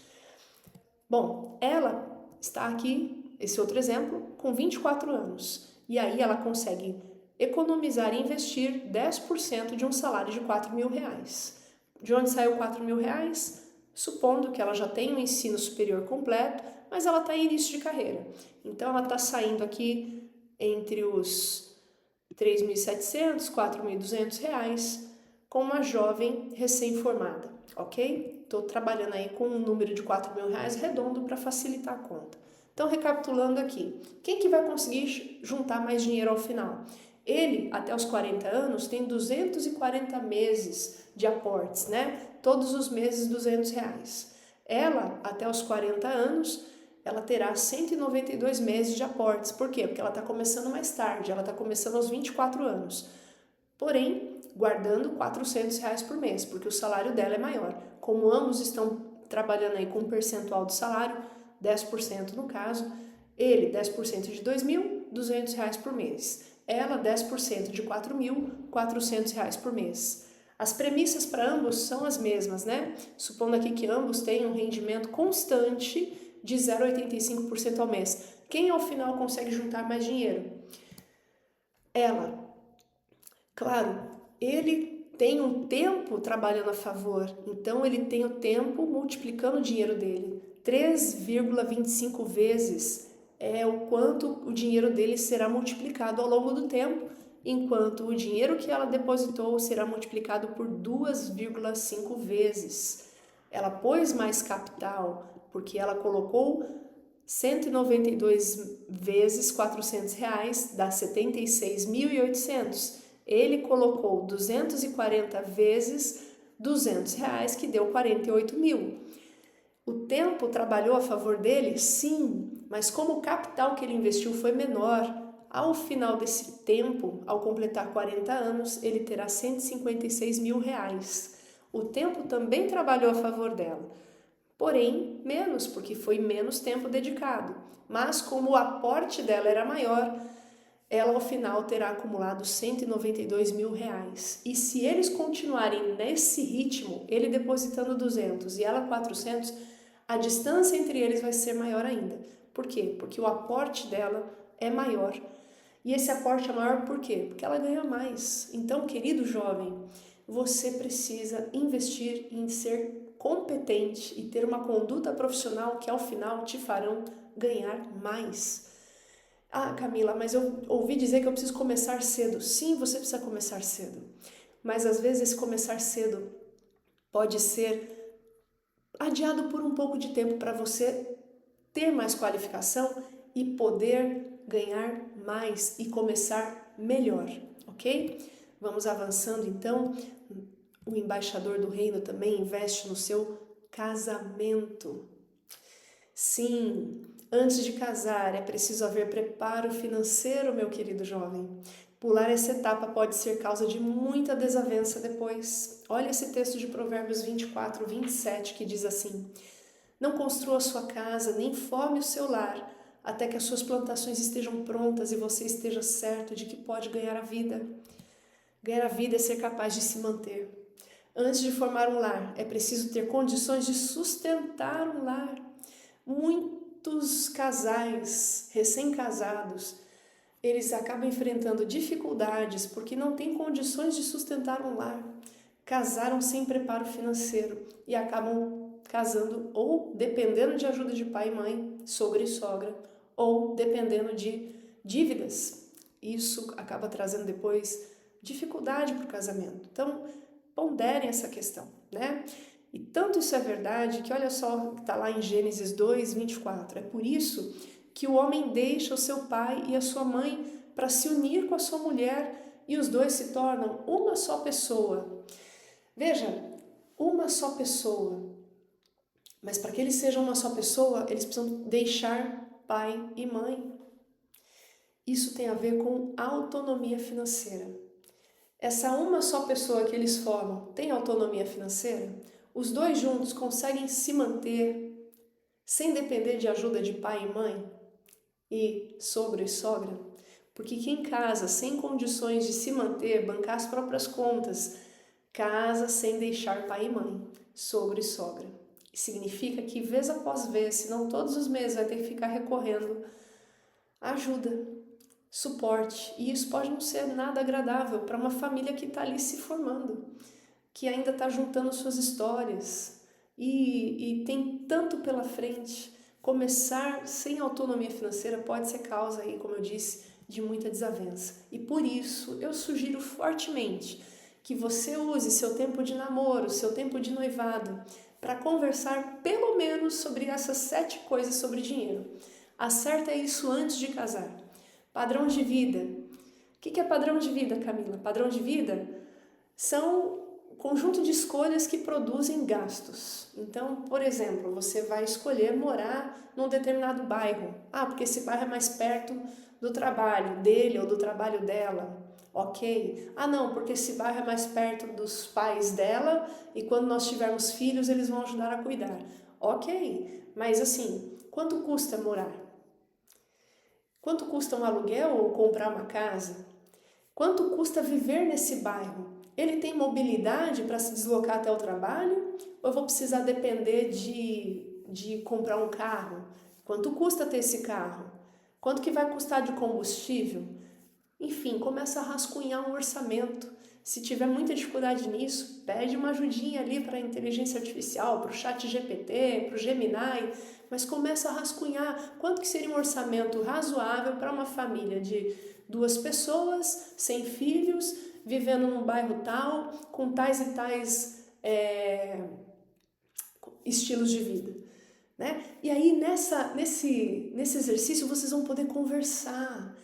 Bom, ela está aqui, esse outro exemplo, com 24 anos. E aí ela consegue economizar e investir 10% de um salário de R$4.000. De onde saiu R$4.000? Supondo que ela já tem um ensino superior completo, mas ela está em início de carreira. Então ela está saindo aqui entre os R$3.700, R$4.200, com uma jovem recém-formada, ok? Estou trabalhando aí com um número de R$4.000 redondo para facilitar a conta. Então, recapitulando aqui, quem que vai conseguir juntar mais dinheiro ao final? Ele, até os 40 anos, tem 240 meses de aportes, né? Todos os meses R$ 200. Ela, até os 40 anos, ela terá 192 meses de aportes. Por quê? Porque ela está começando mais tarde, ela está começando aos 24 anos. Porém, guardando R$ 400 por mês, porque o salário dela é maior. Como ambos estão trabalhando aí com um percentual do salário, 10% no caso, ele 10% de R$ 2.000, R$ 200 por mês. Ela 10% de R$ 4.000, R$ 400 por mês. As premissas para ambos são as mesmas, né? Supondo aqui que ambos tenham um rendimento constante de 0,85% ao mês. Quem ao final consegue juntar mais dinheiro? Ela. Claro, ele tem um tempo trabalhando a favor, então ele tem o tempo multiplicando o dinheiro dele. 3,25 vezes é o quanto o dinheiro dele será multiplicado ao longo do tempo, enquanto o dinheiro que ela depositou será multiplicado por 2,5 vezes. Ela pôs mais capital porque ela colocou 192 vezes R$ 400, dá 76.800. Ele colocou 240 vezes R$ 200, que deu 48.000. O tempo trabalhou a favor dele? Sim, mas como o capital que ele investiu foi menor, ao final desse tempo, ao completar 40 anos, ele terá R$ 156.000. O tempo também trabalhou a favor dela, porém menos, porque foi menos tempo dedicado. Mas como o aporte dela era maior, ela ao final terá acumulado R$ 192.000. E se eles continuarem nesse ritmo, ele depositando 200 e ela 400, a distância entre eles vai ser maior ainda. Por quê? Porque o aporte dela é maior. E esse aporte é maior por quê? Porque ela ganha mais. Então, querido jovem, você precisa investir em ser competente e ter uma conduta profissional que ao final te farão ganhar mais. Ah, Camila, mas eu ouvi dizer que eu preciso começar cedo. Sim, você precisa começar cedo. Mas às vezes esse começar cedo pode ser adiado por um pouco de tempo para você ter mais qualificação e poder ganhar mais e começar melhor, ok? Vamos avançando então. O embaixador do reino também investe no seu casamento. Sim, antes de casar é preciso haver preparo financeiro, meu querido jovem. Pular essa etapa pode ser causa de muita desavença depois. Olha esse texto de Provérbios 24, 27 que diz assim: não construa sua casa, nem forme o seu lar, até que as suas plantações estejam prontas e você esteja certo de que pode ganhar a vida. Ganhar a vida é ser capaz de se manter. Antes de formar um lar, é preciso ter condições de sustentar um lar. Muitos casais recém-casados, eles acabam enfrentando dificuldades porque não têm condições de sustentar um lar. Casaram sem preparo financeiro e acabam casando ou dependendo de ajuda de pai e mãe, sogra e sogra, ou dependendo de dívidas. Isso acaba trazendo depois dificuldade para o casamento. Então, ponderem essa questão, né? E tanto isso é verdade que olha só, está lá em Gênesis 2, 24. É por isso que o homem deixa o seu pai e a sua mãe para se unir com a sua mulher e os dois se tornam uma só pessoa. Veja, uma só pessoa. Mas para que eles sejam uma só pessoa, eles precisam deixar pai e mãe. Isso tem a ver com autonomia financeira. Essa uma só pessoa que eles formam tem autonomia financeira? Os dois juntos conseguem se manter sem depender de ajuda de pai e mãe e sogro e sogra? Porque quem casa sem condições de se manter, bancar as próprias contas, casa sem deixar pai e mãe, sogro e sogra. Significa que vez após vez, se não todos os meses, vai ter que ficar recorrendo a ajuda, suporte. E isso pode não ser nada agradável para uma família que está ali se formando, que ainda está juntando suas histórias e tem tanto pela frente. Começar sem autonomia financeira pode ser causa aí, como eu disse, de muita desavença. E por isso eu sugiro fortemente que você use seu tempo de namoro, seu tempo de noivado, para conversar pelo menos sobre essas 7 coisas sobre dinheiro. Acerta isso antes de casar. Padrão de vida, que é padrão de vida, Camila? Padrão de vida são um conjunto de escolhas que produzem gastos. Então, por exemplo, você vai escolher morar num determinado bairro. Ah, porque esse bairro é mais perto do trabalho dele ou do trabalho dela. Ok. Ah, não, porque esse bairro é mais perto dos pais dela e quando nós tivermos filhos eles vão ajudar a cuidar. Ok. Mas assim, quanto custa morar? Quanto custa um aluguel ou comprar uma casa? Quanto custa viver nesse bairro? Ele tem mobilidade para se deslocar até o trabalho? Ou eu vou precisar depender de comprar um carro? Quanto custa ter esse carro? Quanto que vai custar de combustível? Enfim, começa a rascunhar um orçamento. Se tiver muita dificuldade nisso, pede uma ajudinha ali para a inteligência artificial, para o chat GPT, para o Gemini, mas começa a rascunhar quanto que seria um orçamento razoável para uma família de 2 pessoas, sem filhos, vivendo num bairro tal, com tais e tais estilos de vida. Né? E aí nesse exercício vocês vão poder conversar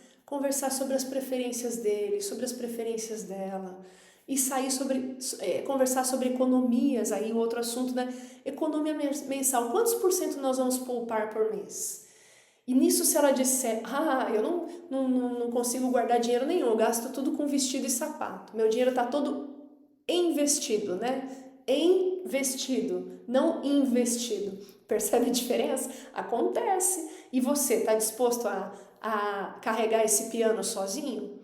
sobre as preferências dele, sobre as preferências dela, e conversar sobre economias, aí o outro assunto, né? Economia mensal, quantos por cento nós vamos poupar por mês? E nisso, se ela disser, eu não consigo guardar dinheiro nenhum, eu gasto tudo com vestido e sapato, meu dinheiro está todo investido, né? Investido, não investido. Percebe a diferença? Acontece. E você está disposto a carregar esse piano sozinho?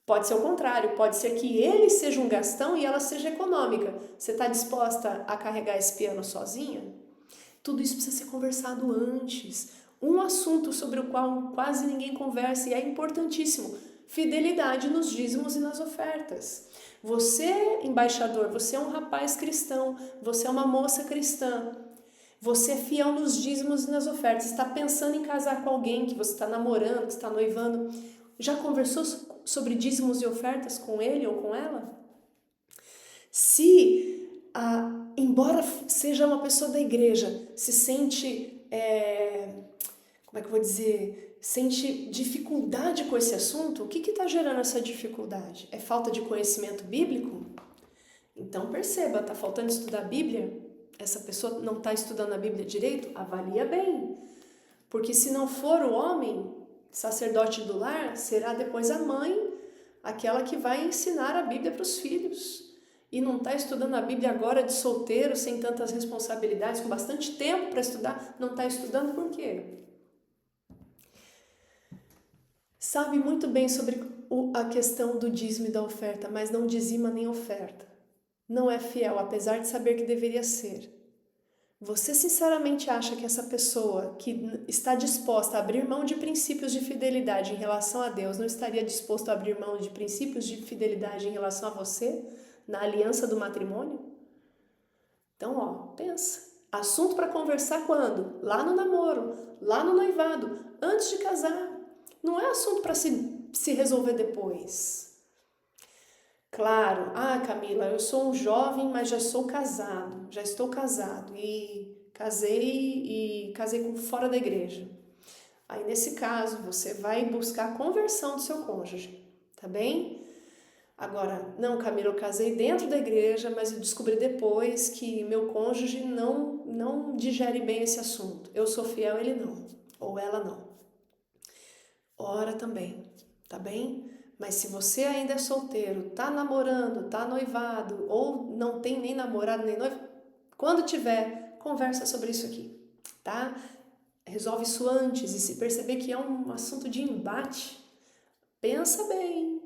Pode ser o contrário, pode ser que ele seja um gastão e ela seja econômica. Você está disposta a carregar esse piano sozinha? Tudo isso precisa ser conversado antes. Um assunto sobre o qual quase ninguém conversa e é importantíssimo: fidelidade nos dízimos e nas ofertas. Você, embaixador, você é um rapaz cristão, você é uma moça cristã. Você é fiel nos dízimos e nas ofertas. Está pensando em casar com alguém que você está namorando, que está noivando. Já conversou sobre dízimos e ofertas com ele ou com ela? Se, embora seja uma pessoa da igreja, se sente, como é que eu vou dizer, sente dificuldade com esse assunto, o que está gerando essa dificuldade? É falta de conhecimento bíblico? Então perceba, está faltando estudar a Bíblia? Essa pessoa não está estudando a Bíblia direito? Avalia bem. Porque se não for o homem, sacerdote do lar, será depois a mãe, aquela que vai ensinar a Bíblia para os filhos. E não está estudando a Bíblia agora de solteiro, sem tantas responsabilidades, com bastante tempo para estudar. Não está estudando por quê? Sabe muito bem sobre a questão do dízimo e da oferta, mas não dizima nem oferta. Não é fiel, apesar de saber que deveria ser. Você sinceramente acha que essa pessoa que está disposta a abrir mão de princípios de fidelidade em relação a Deus não estaria disposto a abrir mão de princípios de fidelidade em relação a você na aliança do matrimônio? Então, pensa. Assunto para conversar quando? Lá no namoro, lá no noivado, antes de casar. Não é assunto para se resolver depois. Claro, Camila, eu sou um jovem, mas já estou casado e casei fora da igreja. Aí nesse caso, você vai buscar a conversão do seu cônjuge, tá bem? Agora, não, Camila, eu casei dentro da igreja, mas eu descobri depois que meu cônjuge não digere bem esse assunto. Eu sou fiel, ele não, ou ela não. Ora também, tá bem? Mas se você ainda é solteiro, tá namorando, tá noivado, ou não tem nem namorado nem noivo, quando tiver, conversa sobre isso aqui, tá? Resolve isso antes, e se perceber que é um assunto de embate, pensa bem.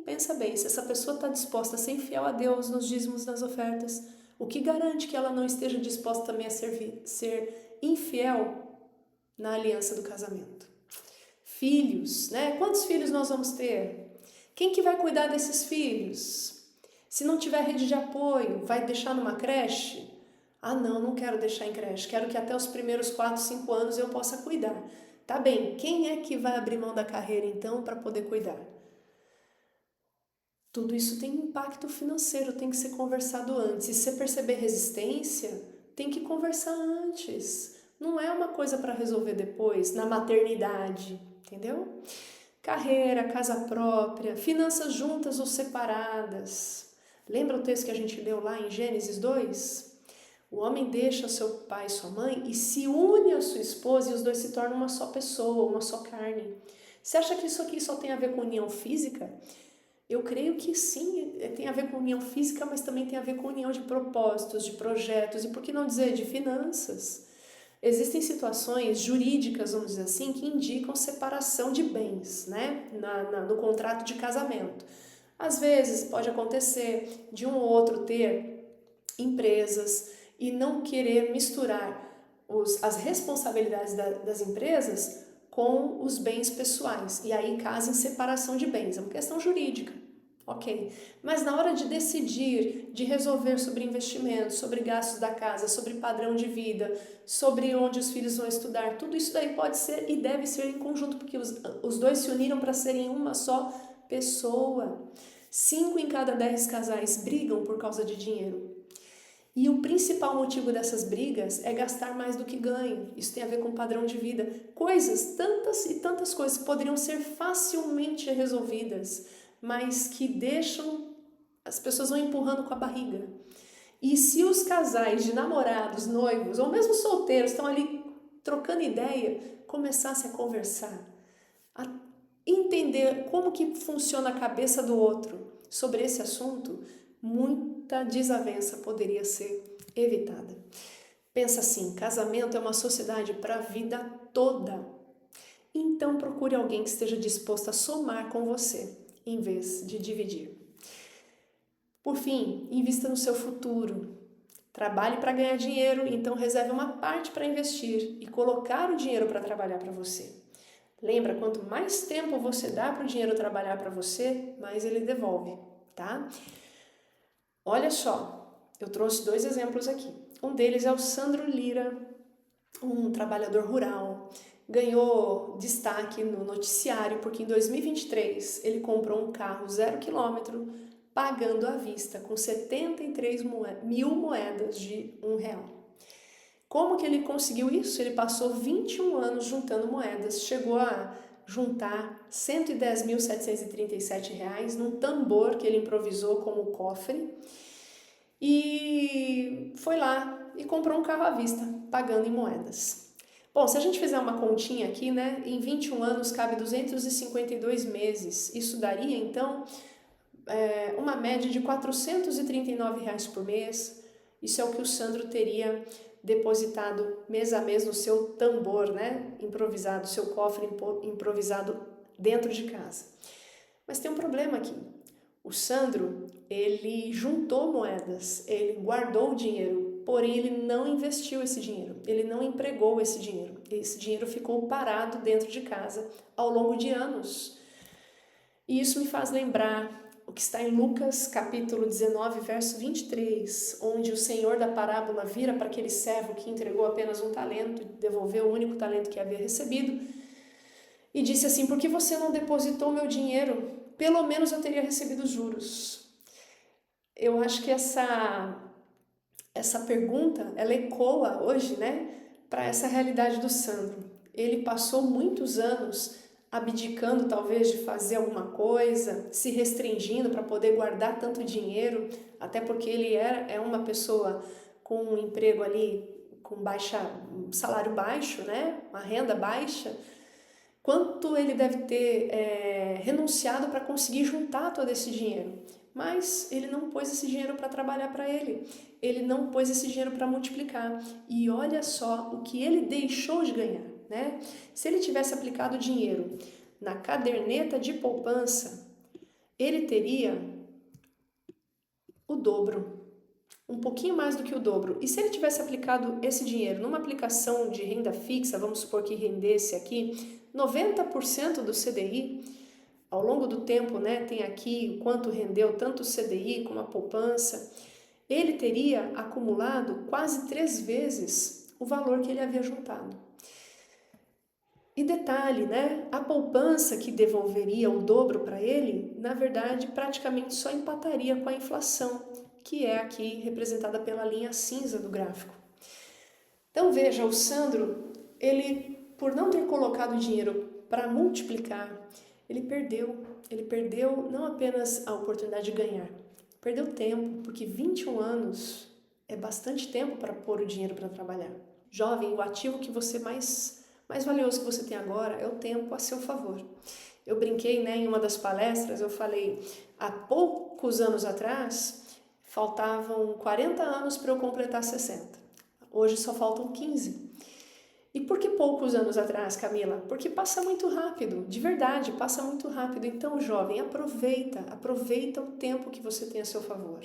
Se essa pessoa está disposta a ser infiel a Deus nos dízimos, nas ofertas, o que garante que ela não esteja disposta também a ser infiel na aliança do casamento? Filhos, né? Quantos filhos nós vamos ter? Quem que vai cuidar desses filhos? Se não tiver rede de apoio, vai deixar numa creche? Não quero deixar em creche. Quero que até os primeiros 4, 5 anos eu possa cuidar. Tá bem, quem é que vai abrir mão da carreira então para poder cuidar? Tudo isso tem impacto financeiro, tem que ser conversado antes. E se você perceber resistência, tem que conversar antes. Não é uma coisa para resolver depois, na maternidade, entendeu? Carreira, casa própria, finanças juntas ou separadas. Lembra o texto que a gente leu lá em Gênesis 2? O homem deixa seu pai e sua mãe e se une à sua esposa e os dois se tornam uma só pessoa, uma só carne. Você acha que isso aqui só tem a ver com união física? Eu creio que sim, tem a ver com união física, mas também tem a ver com união de propósitos, de projetos e, por que não dizer, de finanças. Existem situações jurídicas, vamos dizer assim, que indicam separação de bens, né? No contrato de casamento. Às vezes pode acontecer de um ou outro ter empresas e não querer misturar as responsabilidades das empresas com os bens pessoais. E aí casa em separação de bens, é uma questão jurídica. Ok, mas na hora de decidir, de resolver sobre investimentos, sobre gastos da casa, sobre padrão de vida, sobre onde os filhos vão estudar, tudo isso daí pode ser e deve ser em conjunto, porque os dois se uniram para serem uma só pessoa. 5 em cada 10 casais brigam por causa de dinheiro. E o principal motivo dessas brigas é gastar mais do que ganham. Isso tem a ver com padrão de vida. Coisas, tantas e tantas coisas que poderiam ser facilmente resolvidas, mas que deixam, as pessoas vão empurrando com a barriga. E se os casais de namorados, noivos ou mesmo solteiros estão ali trocando ideia, começassem a conversar, a entender como que funciona a cabeça do outro sobre esse assunto, muita desavença poderia ser evitada. Pensa assim, casamento é uma sociedade para a vida toda. Então procure alguém que esteja disposto a somar com você, em vez de dividir. Por fim, invista no seu futuro. Trabalhe para ganhar dinheiro, então reserve uma parte para investir e colocar o dinheiro para trabalhar para você. Lembra, quanto mais tempo você dá para o dinheiro trabalhar para você, mais ele devolve, tá? Olha só, eu trouxe 2 exemplos aqui. Um deles é o Sandro Lira, um trabalhador rural. Ganhou destaque no noticiário porque em 2023 ele comprou um carro 0 km, pagando à vista com 73 mil moedas de R$1. Como que ele conseguiu isso? Ele passou 21 anos juntando moedas, chegou a juntar R$110.737 num tambor que ele improvisou como cofre e foi lá e comprou um carro à vista, pagando em moedas. Bom, se a gente fizer uma continha aqui, né, em 21 anos cabe 252 meses, isso daria então uma média de R$439 por mês. Isso é o que o Sandro teria depositado mês a mês no seu tambor, né? Improvisado, seu cofre improvisado dentro de casa. Mas tem um problema aqui. O Sandro, ele juntou moedas, ele guardou o dinheiro, porém ele não investiu esse dinheiro, ele não empregou esse dinheiro. Esse dinheiro ficou parado dentro de casa ao longo de anos. E isso me faz lembrar o que está em Lucas capítulo 19, verso 23, onde o Senhor da parábola vira para aquele servo que entregou apenas um talento, devolveu o único talento que havia recebido, e disse assim: por que você não depositou meu dinheiro? Pelo menos eu teria recebido juros. Eu acho que essa pergunta, ela ecoa hoje, né, para essa realidade do Sandro. Ele passou muitos anos abdicando talvez de fazer alguma coisa, se restringindo para poder guardar tanto dinheiro, até porque ele é uma pessoa com um emprego ali com um salário baixo, né, uma renda baixa. Quanto ele deve ter renunciado para conseguir juntar todo esse dinheiro. Mas ele não pôs esse dinheiro para trabalhar para ele. Ele não pôs esse dinheiro para multiplicar. E olha só o que ele deixou de ganhar, né? Se ele tivesse aplicado o dinheiro na caderneta de poupança, ele teria o dobro. Um pouquinho mais do que o dobro. E se ele tivesse aplicado esse dinheiro numa aplicação de renda fixa, vamos supor que rendesse aqui 90% do CDI, ao longo do tempo, né, tem aqui o quanto rendeu tanto o CDI como a poupança, ele teria acumulado quase 3 vezes o valor que ele havia juntado. E detalhe, né, a poupança que devolveria o dobro para ele, na verdade, praticamente só empataria com a inflação, que é aqui representada pela linha cinza do gráfico. Então veja, o Sandro, ele, por não ter colocado dinheiro para multiplicar, Ele perdeu não apenas a oportunidade de ganhar, perdeu tempo, porque 21 anos é bastante tempo para pôr o dinheiro para trabalhar. Jovem, o ativo que você mais valioso que você tem agora é o tempo a seu favor. Eu brinquei, né, em uma das palestras, eu falei, há poucos anos atrás, faltavam 40 anos para eu completar 60. Hoje só faltam 15. E por que poucos anos atrás, Camila? Porque passa muito rápido, de verdade, passa muito rápido. Então, jovem, aproveita o tempo que você tem a seu favor.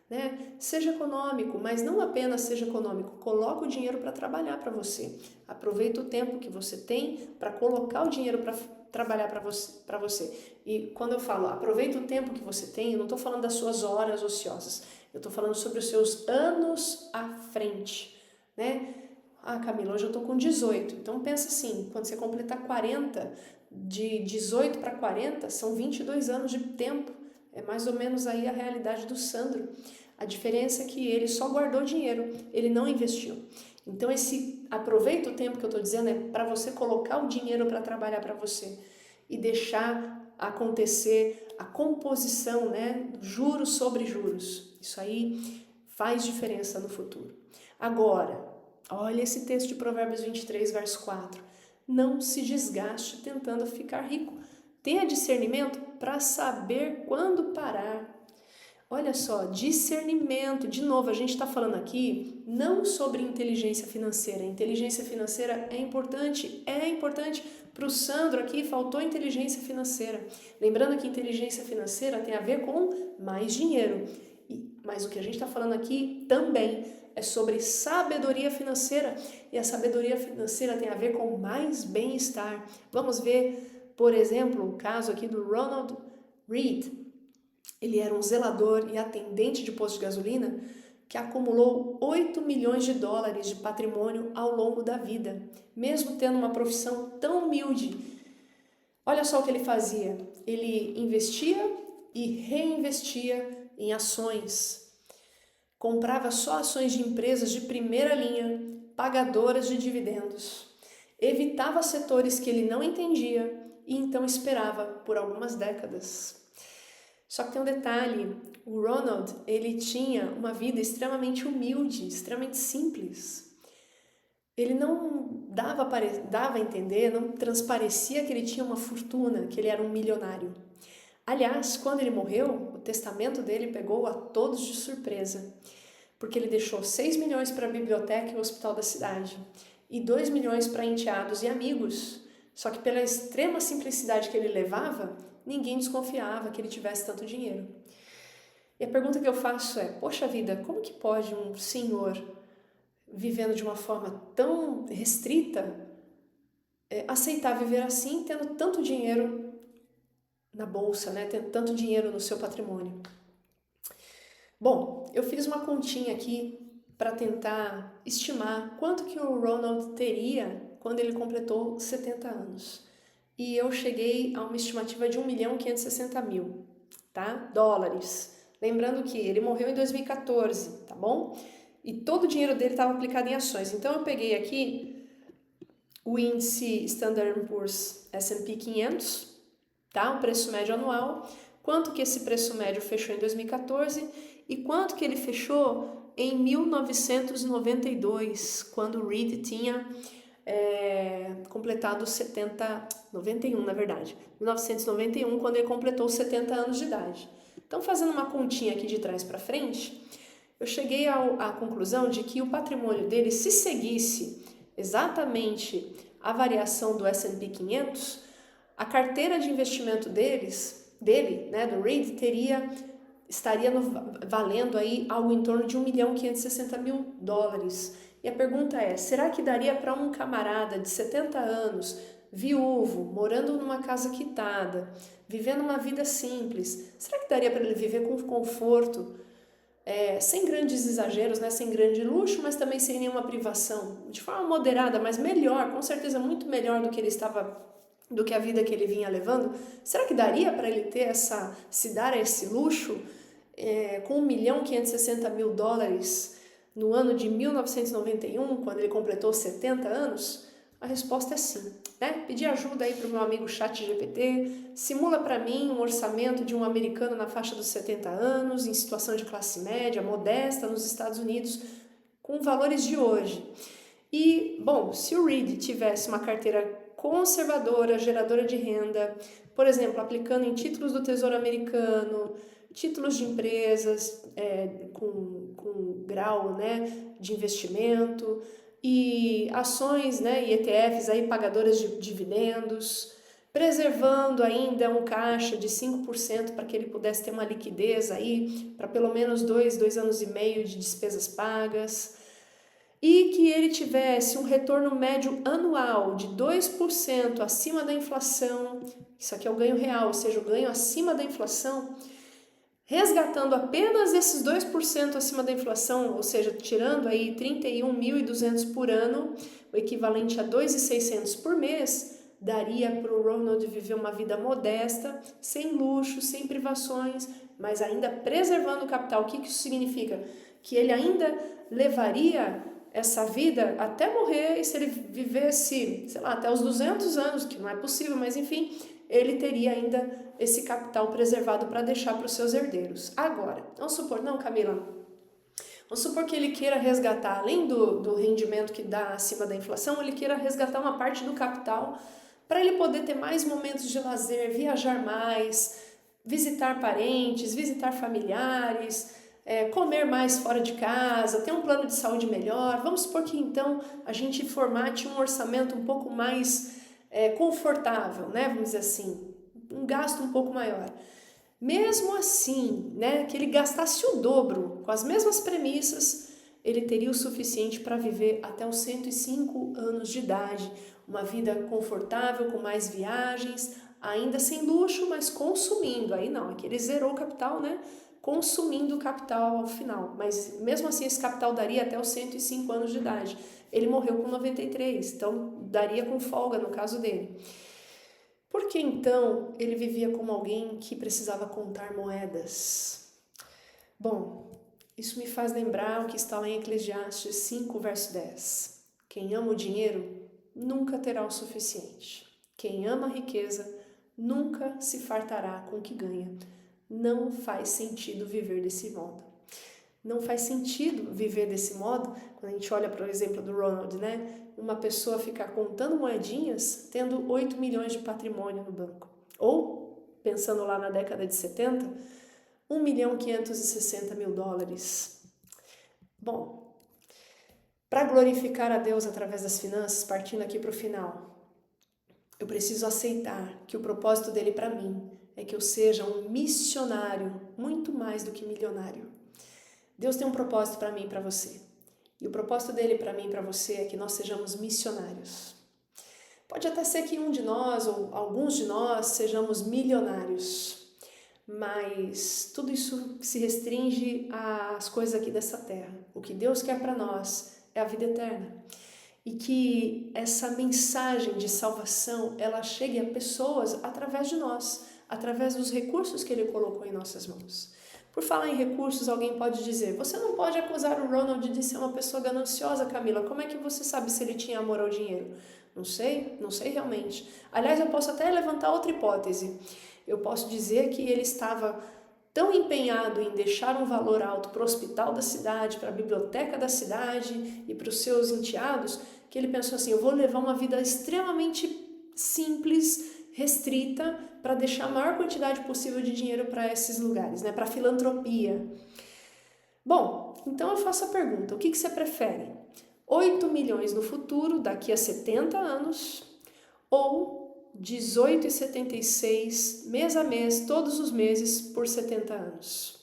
Né? Seja econômico, mas não apenas seja econômico, coloca o dinheiro para trabalhar para você. Aproveita o tempo que você tem para colocar o dinheiro para trabalhar para você. E quando eu falo aproveita o tempo que você tem, eu não estou falando das suas horas ociosas, eu estou falando sobre os seus anos à frente, né? Ah, Camila, hoje eu tô com 18. Então pensa assim, quando você completar 40, de 18 para 40, são 22 anos de tempo. É mais ou menos aí a realidade do Sandro. A diferença é que ele só guardou dinheiro, ele não investiu. Então aproveita o tempo que eu estou dizendo é para você colocar o dinheiro para trabalhar para você e deixar acontecer a composição, né, juros sobre juros. Isso aí faz diferença no futuro. Agora, olha esse texto de Provérbios 23, verso 4. Não se desgaste tentando ficar rico. Tenha discernimento para saber quando parar. Olha só, discernimento. De novo, a gente está falando aqui não sobre inteligência financeira. Inteligência financeira é importante para o Sandro aqui, faltou inteligência financeira. Lembrando que inteligência financeira tem a ver com mais dinheiro. Mas o que a gente está falando aqui também é sobre sabedoria financeira. E a sabedoria financeira tem a ver com mais bem-estar. Vamos ver, por exemplo, o caso aqui do Ronald Reed. Ele era um zelador e atendente de posto de gasolina que acumulou 8 milhões de dólares de patrimônio ao longo da vida, mesmo tendo uma profissão tão humilde. Olha só o que ele fazia. Ele investia e reinvestia em ações. Comprava só ações de empresas de primeira linha, pagadoras de dividendos. Evitava setores que ele não entendia e então esperava por algumas décadas. Só que tem um detalhe, o Ronald, ele tinha uma vida extremamente humilde, extremamente simples. Ele não dava a entender, não transparecia que ele tinha uma fortuna, que ele era um milionário. Aliás, quando ele morreu, o testamento dele pegou a todos de surpresa, porque ele deixou 6 milhões para a biblioteca e o hospital da cidade e 2 milhões para enteados e amigos. Só que pela extrema simplicidade que ele levava, ninguém desconfiava que ele tivesse tanto dinheiro. E a pergunta que eu faço é, poxa vida, como que pode um senhor vivendo de uma forma tão restrita aceitar viver assim, tendo tanto dinheiro na bolsa, né? Tendo tanto dinheiro no seu patrimônio? Bom, eu fiz uma continha aqui para tentar estimar quanto que o Ronald teria quando ele completou 70 anos. E eu cheguei a uma estimativa de 1.560.000, tá? Dólares. Lembrando que ele morreu em 2014, tá bom? E todo o dinheiro dele estava aplicado em ações. Então eu peguei aqui o índice Standard & Poor's S&P 500, tá? O preço médio anual, quanto que esse preço médio fechou em 2014 e quanto que ele fechou em 1992, quando o Reed tinha completado 91 na verdade, 1991, quando ele completou 70 anos de idade. Então, fazendo uma continha aqui de trás para frente, eu cheguei à conclusão de que o patrimônio dele, se seguisse exatamente a variação do S&P 500, a carteira de investimento dele, né, do Reed, estaria valendo aí algo em torno de 1.560.000 dólares. E a pergunta é, será que daria para um camarada de 70 anos, viúvo, morando numa casa quitada, vivendo uma vida simples, será que daria para ele viver com conforto, sem grandes exageros, né? Sem grande luxo, mas também sem nenhuma privação, de forma moderada, mas melhor, com certeza muito melhor do que a vida que ele vinha levando? Será que daria para ele se dar esse luxo com 1.560.000 dólares no ano de 1991, quando ele completou 70 anos? A resposta é sim, né? Pedi ajuda aí para o meu amigo ChatGPT, simula para mim um orçamento de um americano na faixa dos 70 anos, em situação de classe média, modesta, nos Estados Unidos, com valores de hoje. E, bom, se o Reed tivesse uma carteira conservadora, geradora de renda, por exemplo, aplicando em títulos do Tesouro Americano, títulos de empresas com grau, né, de investimento, e ações, né, e ETFs aí pagadoras de dividendos, preservando ainda um caixa de 5% para que ele pudesse ter uma liquidez aí para pelo menos 2 anos e meio de despesas pagas, e que ele tivesse um retorno médio anual de 2% acima da inflação, isso aqui é o ganho real, ou seja, o ganho acima da inflação, resgatando apenas esses 2% acima da inflação, ou seja, tirando aí 31.200 por ano, o equivalente a 2.600 por mês, daria para o Ronald viver uma vida modesta, sem luxo, sem privações, mas ainda preservando o capital. O que isso significa? Que ele ainda levaria essa vida até morrer, e se ele vivesse, sei lá, até os 200 anos, que não é possível, mas enfim, ele teria ainda esse capital preservado para deixar para os seus herdeiros. Agora, vamos supor, não, Camila, vamos supor que ele queira resgatar, além do rendimento que dá acima da inflação, ele queira resgatar uma parte do capital para ele poder ter mais momentos de lazer, viajar mais, visitar parentes, visitar familiares, comer mais fora de casa, ter um plano de saúde melhor. Vamos supor que então a gente formate um orçamento um pouco mais confortável, né? Vamos dizer assim, um gasto um pouco maior. Mesmo assim, né, que ele gastasse o dobro, com as mesmas premissas, ele teria o suficiente para viver até os 105 anos de idade, uma vida confortável, com mais viagens, ainda sem luxo, mas consumindo. Aí não, aqui ele zerou o capital, né? Consumindo o capital ao final. Mas mesmo assim, esse capital daria até os 105 anos de idade. Ele morreu com 93, então daria com folga no caso dele. Por que então ele vivia como alguém que precisava contar moedas? Bom, isso me faz lembrar o que está lá em Eclesiastes 5, verso 10. Quem ama o dinheiro nunca terá o suficiente. Quem ama a riqueza nunca se fartará com o que ganha. Não faz sentido viver desse modo. Não faz sentido viver desse modo, quando a gente olha para o exemplo do Ronald, né? Uma pessoa ficar contando moedinhas tendo 8 milhões de patrimônio no banco. Ou, pensando lá na década de 70, 1.560.000 dólares. Bom, para glorificar a Deus através das finanças, partindo aqui para o final, eu preciso aceitar que o propósito dele para mim é que eu seja um missionário muito mais do que milionário. Deus tem um propósito para mim e para você. E o propósito dele para mim e para você é que nós sejamos missionários. Pode até ser que um de nós ou alguns de nós sejamos milionários, mas tudo isso se restringe às coisas aqui dessa terra. O que Deus quer para nós é a vida eterna. E que essa mensagem de salvação, ela chegue a pessoas através de nós, através dos recursos que ele colocou em nossas mãos. Por falar em recursos, alguém pode dizer, você não pode acusar o Ronald de ser uma pessoa gananciosa, Camila. Como é que você sabe se ele tinha amor ao dinheiro? Não sei realmente. Aliás, eu posso até levantar outra hipótese. Eu posso dizer que ele estava tão empenhado em deixar um valor alto para o hospital da cidade, para a biblioteca da cidade e para os seus enteados, que ele pensou assim, eu vou levar uma vida extremamente simples, restrita, para deixar a maior quantidade possível de dinheiro para esses lugares, né? Para filantropia. Bom, então eu faço a pergunta, o que você prefere? 8 milhões no futuro, daqui a 70 anos, ou 18,76 mês a mês, todos os meses, por 70 anos?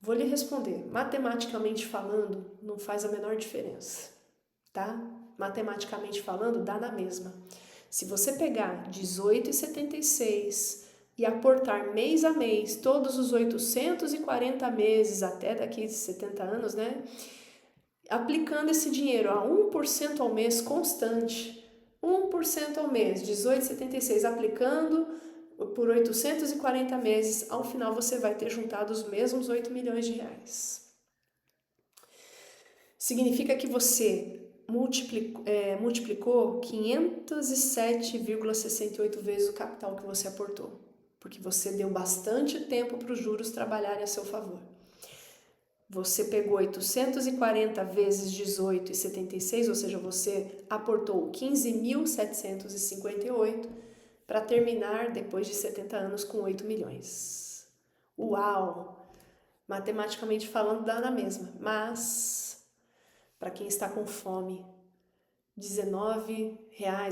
Vou lhe responder, matematicamente falando, não faz a menor diferença, tá? Matematicamente falando, dá na mesma. Se você pegar 18,76 e aportar mês a mês, todos os 840 meses até daqui a 70 anos, né? Aplicando esse dinheiro a 1% ao mês constante, 1% ao mês, 18,76, aplicando por 840 meses, ao final você vai ter juntado os mesmos 8 milhões de reais. Significa que você multiplicou 507,68 vezes o capital que você aportou, porque você deu bastante tempo para os juros trabalharem a seu favor. Você pegou 840 vezes 18,76, ou seja, você aportou 15.758 para terminar depois de 70 anos com 8 milhões. Uau! Matematicamente falando, dá na mesma, mas para quem está com fome, R$19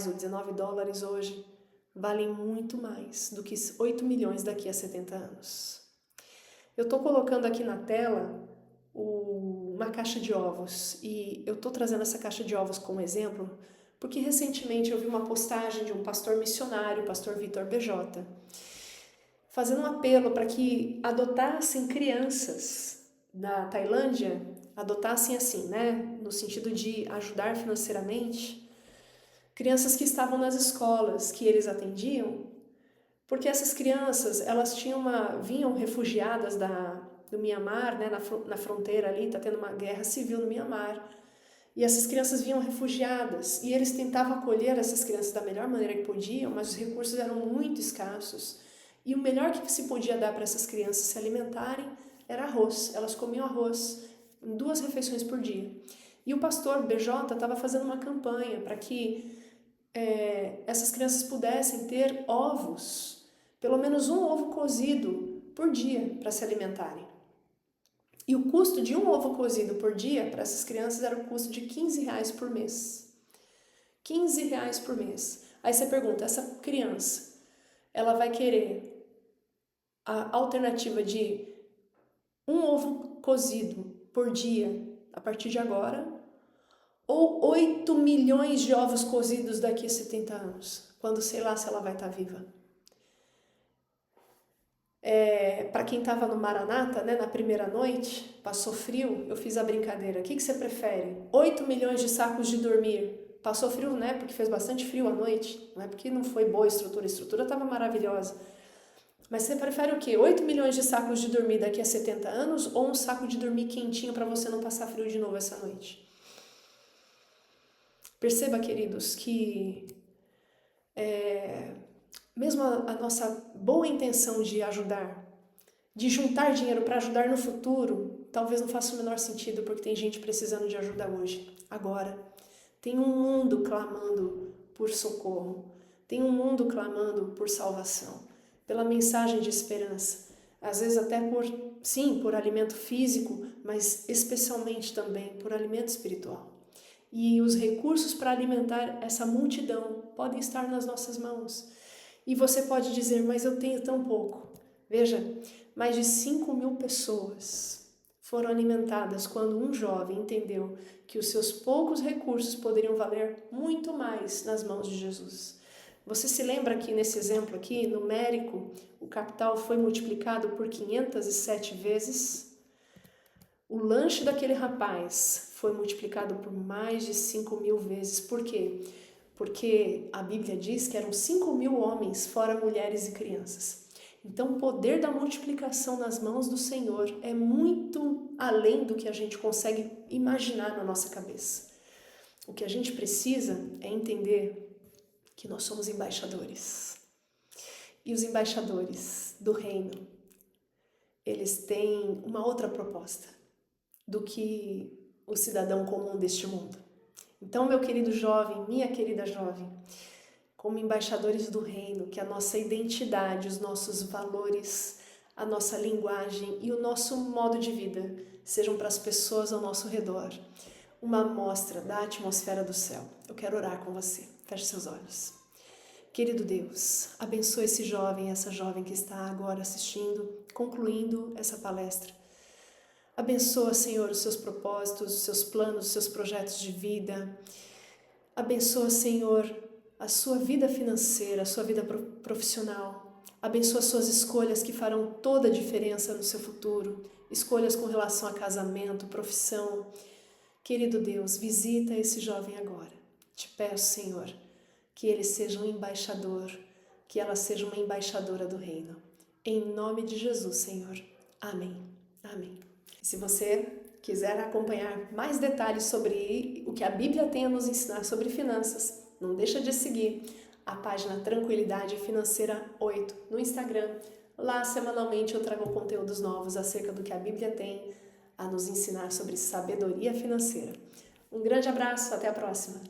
ou $19 hoje valem muito mais do que 8 milhões daqui a 70 anos. Eu estou colocando aqui na tela uma caixa de ovos e eu estou trazendo essa caixa de ovos como exemplo porque recentemente eu vi uma postagem de um pastor missionário, o pastor Vitor BJ, fazendo um apelo para que adotassem crianças na Tailândia, adotassem assim, né, no sentido de ajudar financeiramente, crianças que estavam nas escolas que eles atendiam, porque essas crianças, elas vinham refugiadas do Mianmar, né, na fronteira ali, está tendo uma guerra civil no Mianmar, e essas crianças vinham refugiadas, e eles tentavam acolher essas crianças da melhor maneira que podiam, mas os recursos eram muito escassos, e o melhor que se podia dar para essas crianças se alimentarem era arroz. Elas comiam arroz em 2 refeições por dia. E o pastor BJ estava fazendo uma campanha para que essas crianças pudessem ter ovos, pelo menos um ovo cozido por dia para se alimentarem. E o custo de um ovo cozido por dia para essas crianças era o custo de R$15 por mês. R$15 por mês. Aí você pergunta, essa criança, ela vai querer a alternativa de um ovo cozido por dia a partir de agora, ou 8 milhões de ovos cozidos daqui a 70 anos, quando sei lá se ela vai estar viva. Para quem estava no Maranata, né, na primeira noite, passou frio, eu fiz a brincadeira. O que você prefere? 8 milhões de sacos de dormir. Passou frio, né, porque fez bastante frio à noite, não é porque não foi boa a estrutura estava maravilhosa. Mas você prefere o quê? 8 milhões de sacos de dormir daqui a 70 anos ou um saco de dormir quentinho para você não passar frio de novo essa noite? Perceba, queridos, que mesmo a nossa boa intenção de ajudar, de juntar dinheiro para ajudar no futuro, talvez não faça o menor sentido, porque tem gente precisando de ajuda hoje, agora. Tem um mundo clamando por socorro, tem um mundo clamando por salvação, pela mensagem de esperança, às vezes até por alimento físico, mas especialmente também por alimento espiritual. E os recursos para alimentar essa multidão podem estar nas nossas mãos. E você pode dizer, mas eu tenho tão pouco. Veja, mais de 5.000 pessoas foram alimentadas quando um jovem entendeu que os seus poucos recursos poderiam valer muito mais nas mãos de Jesus. Você se lembra que nesse exemplo aqui, numérico, o capital foi multiplicado por 507 vezes? O lanche daquele rapaz foi multiplicado por mais de 5.000 vezes. Por quê? Porque a Bíblia diz que eram 5.000 homens, fora mulheres e crianças. Então o poder da multiplicação nas mãos do Senhor é muito além do que a gente consegue imaginar na nossa cabeça. O que a gente precisa é entender que nós somos embaixadores. E os embaixadores do reino, eles têm uma outra proposta do que o cidadão comum deste mundo. Então, meu querido jovem, minha querida jovem, como embaixadores do reino, que a nossa identidade, os nossos valores, a nossa linguagem e o nosso modo de vida sejam para as pessoas ao nosso redor uma amostra da atmosfera do céu. Eu quero orar com você. Feche seus olhos. Querido Deus, abençoa esse jovem, essa jovem que está agora assistindo, concluindo essa palestra. Abençoa, Senhor, os seus propósitos, os seus planos, os seus projetos de vida. Abençoa, Senhor, a sua vida financeira, a sua vida profissional. Abençoa as suas escolhas que farão toda a diferença no seu futuro. Escolhas com relação a casamento, profissão. Querido Deus, visita esse jovem agora. Te peço, Senhor, que ele seja um embaixador, que ela seja uma embaixadora do reino. Em nome de Jesus, Senhor. Amém. Amém. Se você quiser acompanhar mais detalhes sobre o que a Bíblia tem a nos ensinar sobre finanças, não deixa de seguir a página Tranquilidade Financeira 8 no Instagram. Lá, semanalmente, eu trago conteúdos novos acerca do que a Bíblia tem a nos ensinar sobre sabedoria financeira. Um grande abraço, até a próxima!